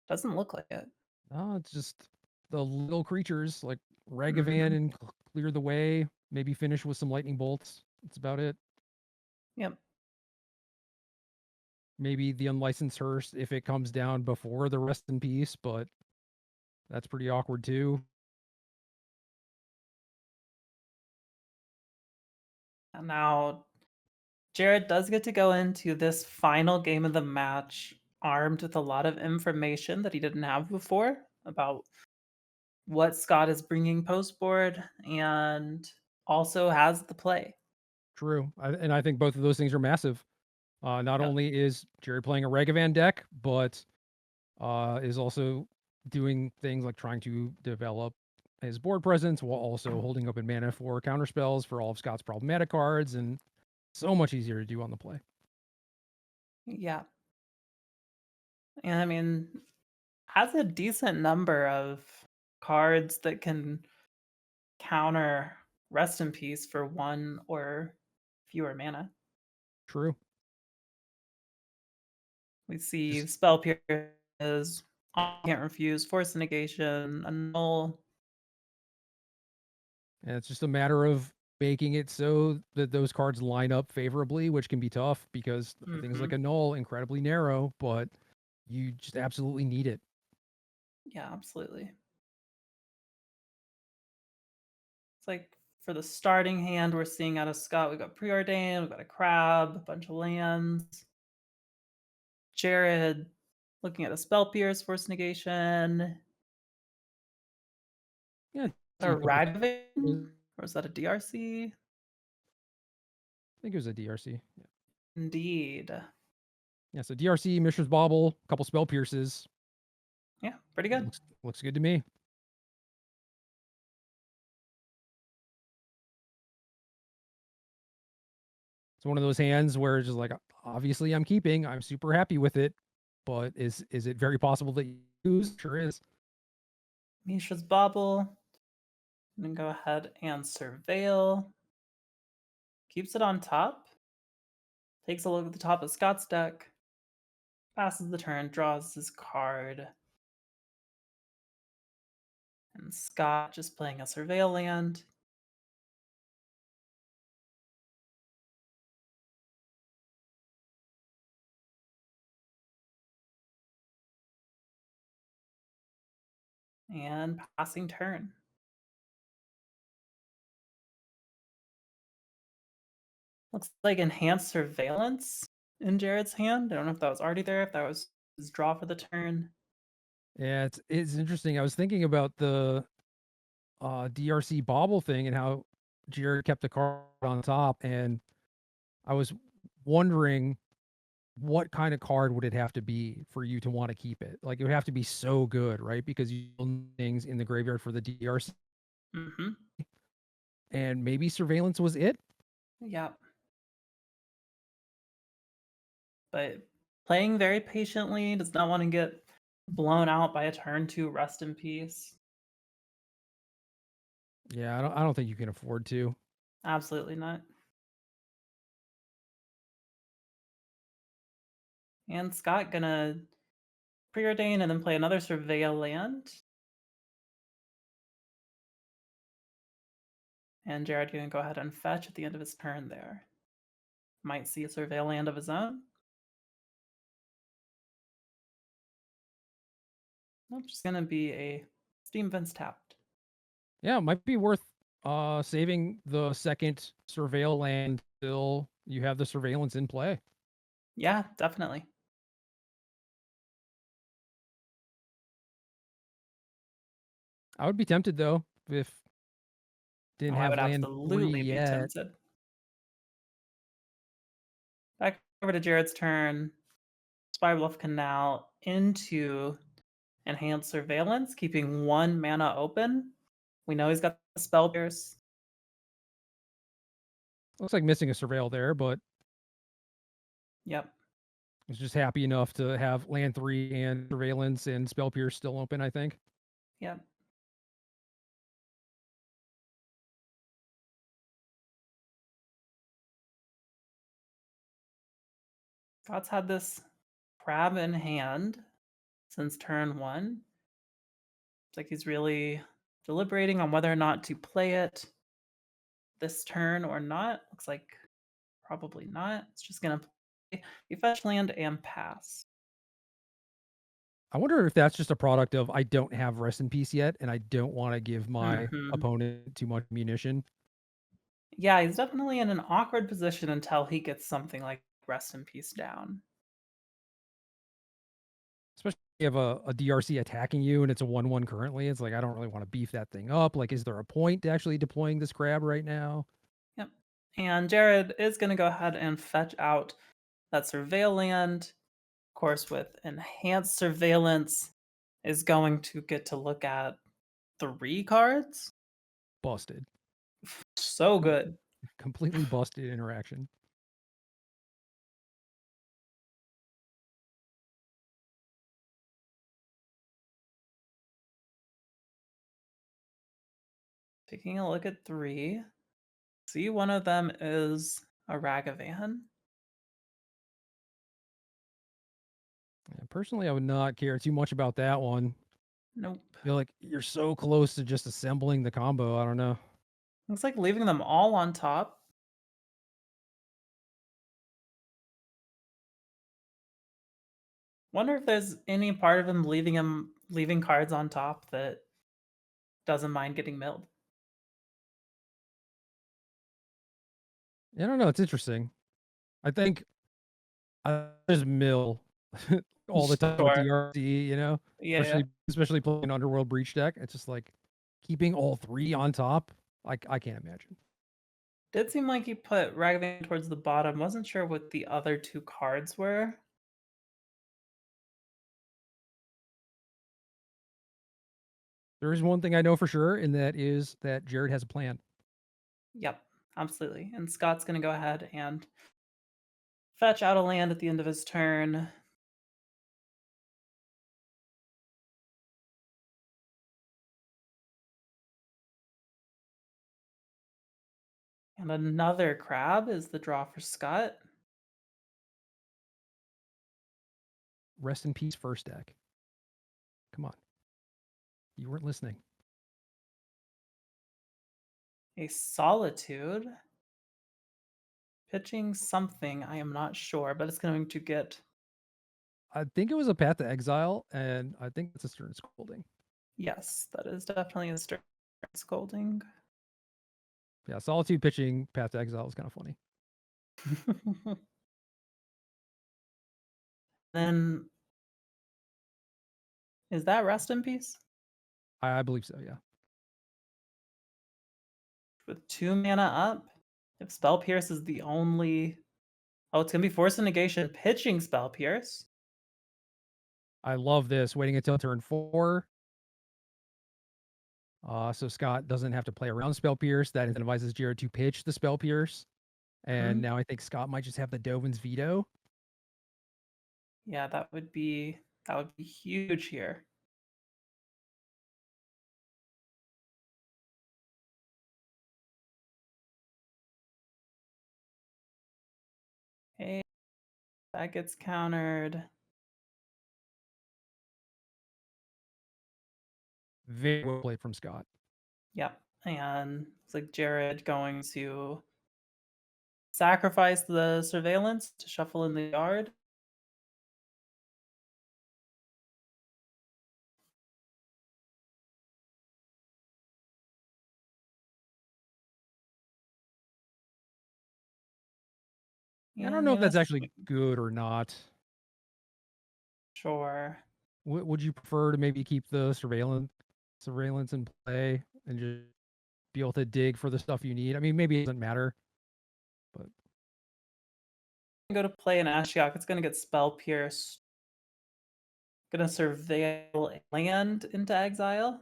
doesn't look like it. No, it's just the little creatures like Mhm. Ragavan and clear the way, maybe finish with some lightning bolts. That's about it. Yep. Maybe the unlicensed hearse if it comes down before the Rest in Peace, but that's pretty awkward too. And now Jared does get to go into this final game of the match armed with a lot of information that he didn't have before about what Scott is bringing post board, and also has the play. True. And I think both of those things are massive. Not Yep. only is Jerry playing a Ragavan deck, but is also doing things like trying to develop his board presence while also holding open mana for counter spells for all of Scott's problematic cards, and so much easier to do on the play. Yeah. And I mean, has a decent number of cards that can counter Rest in Peace for 1 or fewer mana. True. We see Just, Spell Pierce, Can't Refuse, Force Negation, Annul. and it's just a matter of making it so that those cards line up favorably, which can be tough because things like a null incredibly narrow, but you just absolutely need it. Yeah, absolutely. It's like for the starting hand, we're seeing out of Scott, we've got Preordained, we've got a Crab, a bunch of lands. Jared looking at a Spell Pierce, Force Negation, Yeah. a Ragavan, or is that a DRC? I think it was a DRC. Yeah. Indeed. Yeah, so DRC, Mishra's Bauble, a couple spell pierces. Yeah, pretty good. Looks good to me. It's one of those hands where it's just like, obviously I'm keeping. I'm super happy with it, but is it very possible that you lose? Sure is. Mishra's Bauble. I'm gonna go ahead and Surveil. Keeps it on top. Takes a look at the top of Scott's deck. Passes the turn, draws his card. And Scott just playing a Surveil land. And passing turn. Looks like Enhanced Surveillance in Jared's hand. I don't know if that was already there, if that was his draw for the turn. Yeah, it's interesting. I was thinking about the DRC bobble thing and how Jared kept the card on top, and I was wondering what kind of card would it have to be for you to want to keep it? Like it would have to be so good, right? Because you own things in the graveyard for the DRC, Mm-hmm. and maybe surveillance was it. Yep. But playing very patiently, does not want to get blown out by a turn 2 rest in peace. Yeah, I don't think you can afford to. Absolutely not. And Scott gonna preordain and then play another Surveil land. And Jared gonna go ahead and fetch at the end of his turn there. Might see a Surveil land of his own. Nope, just gonna be a Steam Vents tapped. Yeah, it might be worth saving the second surveil land till you have the surveillance in play. Yeah, definitely. I would be tempted though if didn't Oh, I have would land 3 absolutely be yet. tempted. Back over to Jared's turn. Spy Bluff Canal into Enhanced Surveillance, keeping 1 mana open. We know he's got the Spell Pierce. Looks like missing a surveil there, but Yep. was just happy enough to have land 3 and surveillance and spell pierce still open, I think. Yep. Scott's had this crab in hand since turn 1. It's like he's really deliberating on whether or not to play it this turn or not. Looks like probably not. It's just gonna play a fetch land and pass. I wonder if that's just a product of I don't have rest in peace yet, and I don't want to give my Mhm. opponent too much munition. Yeah, he's definitely in an awkward position until he gets something like Rest in Peace down. Especially if you have a DRC attacking you and it's a 1/1 currently. It's like I don't really want to beef that thing up. Like, is there a point to actually deploying this crab right now? Yep. And Jared is going to go ahead and fetch out that Surveil land. Of course, with Enhanced Surveillance, is going to get to look at 3 cards. Busted. So good. Completely busted interaction. Taking a look at 3. See, one of them is a Ragavan. Yeah, personally, I would not care too much about that one. Nope. I feel like you're so close to just assembling the combo. I don't know. Looks like leaving them all on top. Wonder if there's any part of him leaving cards on top that doesn't mind getting milled. I don't know. It's interesting. I think I just mill all the time with Sure. DRC, you know, Yeah. especially playing Underworld Breach deck. It's just like keeping all 3 on top. I can't imagine. Did seem like he put Ragavan towards the bottom. Wasn't sure what the other 2 cards were. There is one thing I know for sure, and that is that Jared has a plan. Yep, absolutely. And Scott's going to go ahead and fetch out a land at the end of his turn. And another crab is the draw for Scott. Rest in peace, first deck. Come on. You weren't listening. A Solitude. Pitching something, I am not sure, but it's going to get... I think it was a Path to Exile, and I think it's a Stern Scolding. Yes, that is definitely a Stern Scolding. Yeah, Solitude pitching Path to Exile is kind of funny. Then Is that Rest in Peace? I believe so, yeah. With 2 mana up? If Spell Pierce is the only... Oh, it's going to be Force of Negation pitching Spell Pierce. I love this. Waiting until turn 4. So Scott doesn't have to play around Spell Pierce. That incentivizes Jared to pitch the Spell Pierce. And now I think Scott might just have the Dovin's Veto. Yeah, that would be huge here. Hey, that gets countered. Very well played from Scott. Yep. And it's like Jared going to sacrifice the Surveillance to shuffle in the yard. I don't know if that's yes, actually good or not. Sure. Would you prefer to maybe keep the surveillance in play and just be able to dig for the stuff you need? I mean, maybe it doesn't matter, but Go to play an Ashiok. It's going to get Spell Pierce. Going to surveil a land into exile.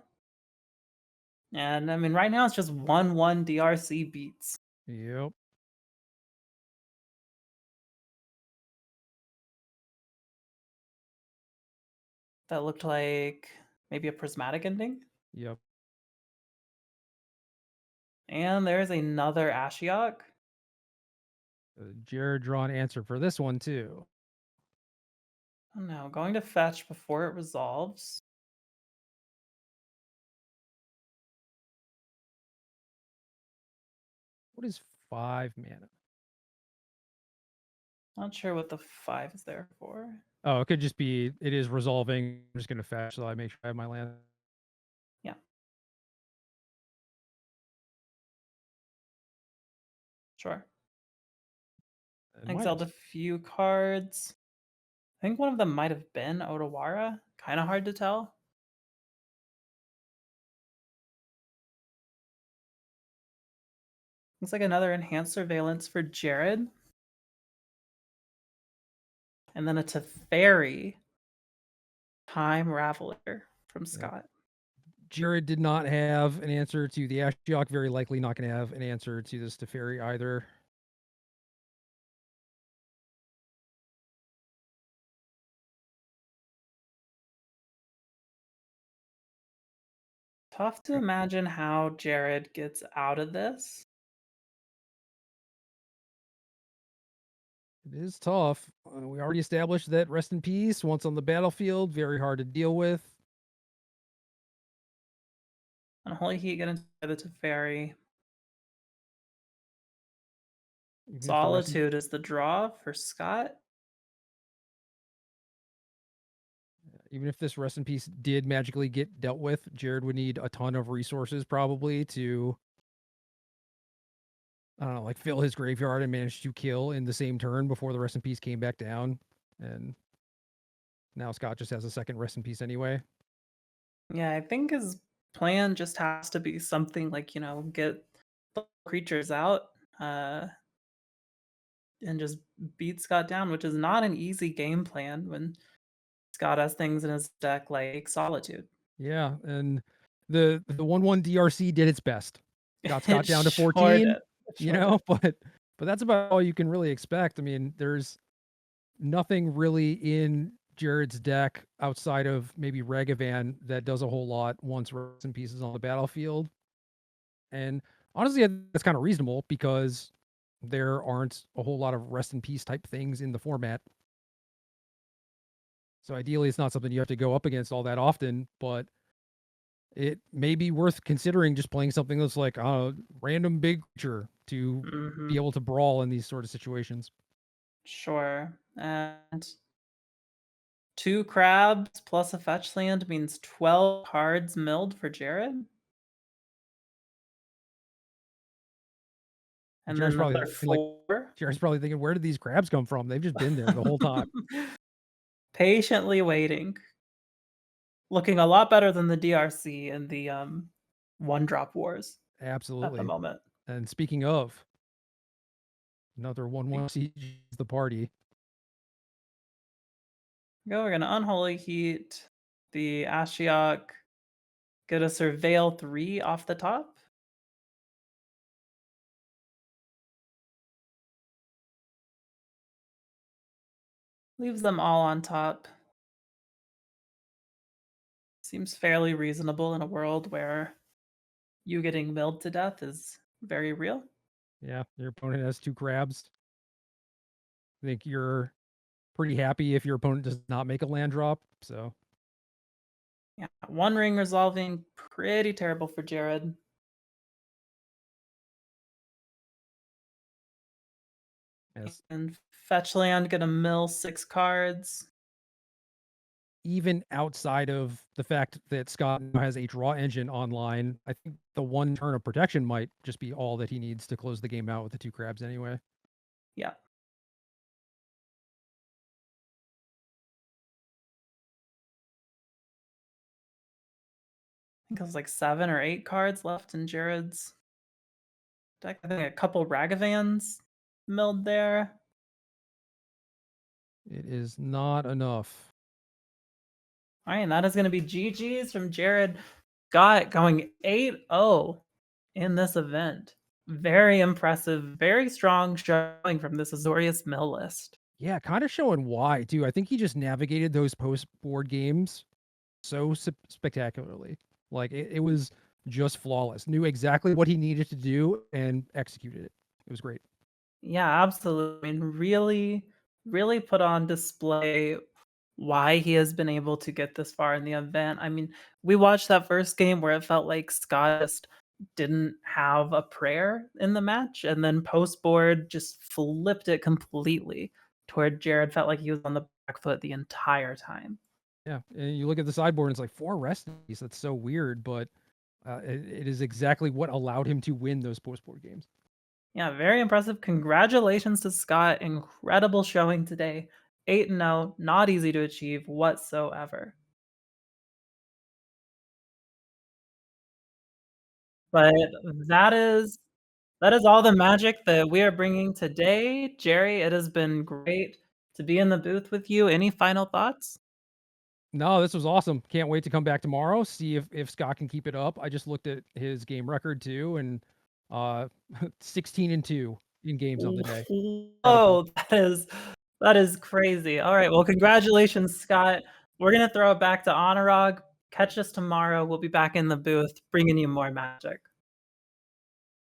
And I mean, right now it's just 1/1 DRC beats. yep. That looked like maybe a Prismatic Ending. Yep. And there's another Ashiok. Jared draw an answer for this one too. Oh no, going to fetch before it resolves. What is 5 mana? Not sure what the 5 is there for. Oh, it could just be it is resolving. I'm just gonna fetch so I make sure I have my land. Yeah. Sure. Exiled a few cards. I think one of them might have been Otawara. Kind of hard to tell. Looks like another enhanced surveillance for Jared. And then a Teferi Time Raveler from Scott. Jared did not have an answer to the Ashiok, very likely not going to have an answer to this Teferi either. Tough to imagine how Jared gets out of this. It is tough. We already established that Rest in Peace, once on the battlefield, very hard to deal with. And Holy Heat get into the Teferi. Solitude is the draw for Scott. Even if this Rest in Peace did magically get dealt with, Jared would need a ton of resources probably to, I don't know, like fill his graveyard and manage to kill in the same turn before the Rest in Peace came back down. And now Scott just has a second Rest in Peace anyway. Yeah, I think his plan just has to be something like, get the creatures out and just beat Scott down, which is not an easy game plan when Scott has things in his deck like Solitude. Yeah, and the 1/1 DRC did its best. Got Scott down to Sure 14, did. but that's about all you can really expect. I mean, there's nothing really in Jared's deck outside of maybe Ragavan that does a whole lot once Rest in Peace is on the battlefield. And honestly, that's kind of reasonable because there aren't a whole lot of Rest in Peace type things in the format. So ideally, it's not something you have to go up against all that often, but it may be worth considering just playing something that's like a random big creature to be able to brawl in these sort of situations. Sure. And 2 crabs plus a fetch land means 12 cards milled for Jared. And Jared's then probably Jared's probably thinking, where did these crabs come from? They've just been there the whole time. Patiently waiting. looking a lot better than the DRC and the one drop wars at the Absolutely. moment. And speaking of, another 1-1 siege the party. We're gonna Unholy Heat the Ashiok, get a Surveil 3 off the top. Leaves them all on top. Seems fairly reasonable in a world where you getting milled to death is very real. Yeah, your opponent has 2 crabs. I think you're pretty happy if your opponent does not make a land drop. So Yeah, one ring resolving, pretty terrible for Jared. yes, And fetch land, gonna mill 6 cards. even outside of the fact that Scott now has a draw engine online, I think the 1 turn of protection might just be all that he needs to close the game out with the 2 crabs anyway. Yeah. I think it was like 7 or 8 cards left in Jared's deck. I think a couple Ragavans milled there. It is not enough. All right, and that is going to be GG's from Jared Scott going 8-0 in this event. Very impressive, very strong showing from this Azorius mill list. Yeah, kind of showing why too. I think he just navigated those post board games so spectacularly. Like it was just flawless. Knew exactly what he needed to do and executed it. It was great. Yeah, absolutely. I mean, really, really put on display why he has been able to get this far in the event. I mean, we watched that first game where it felt like Scott just didn't have a prayer in the match, and then post board just flipped it completely toward Jared. Felt like he was on the back foot the entire time. Yeah, and you look at the sideboard, and it's like 4 resties. That's so weird, but it is exactly what allowed him to win those post board games. Yeah, very impressive. Congratulations to Scott. Incredible showing today. 8-0, not easy to achieve whatsoever. But that is all the magic that we are bringing today. Jerry, it has been great to be in the booth with you. Any final thoughts? No, this was awesome. Can't wait to come back tomorrow, see if Scott can keep it up. I just looked at his game record too, and 16-2 in games on the day. Incredible. Oh, that is crazy. All right, well, congratulations, Scott. We're gonna throw it back to Honorog. Catch us tomorrow. We'll be back in the booth bringing you more magic.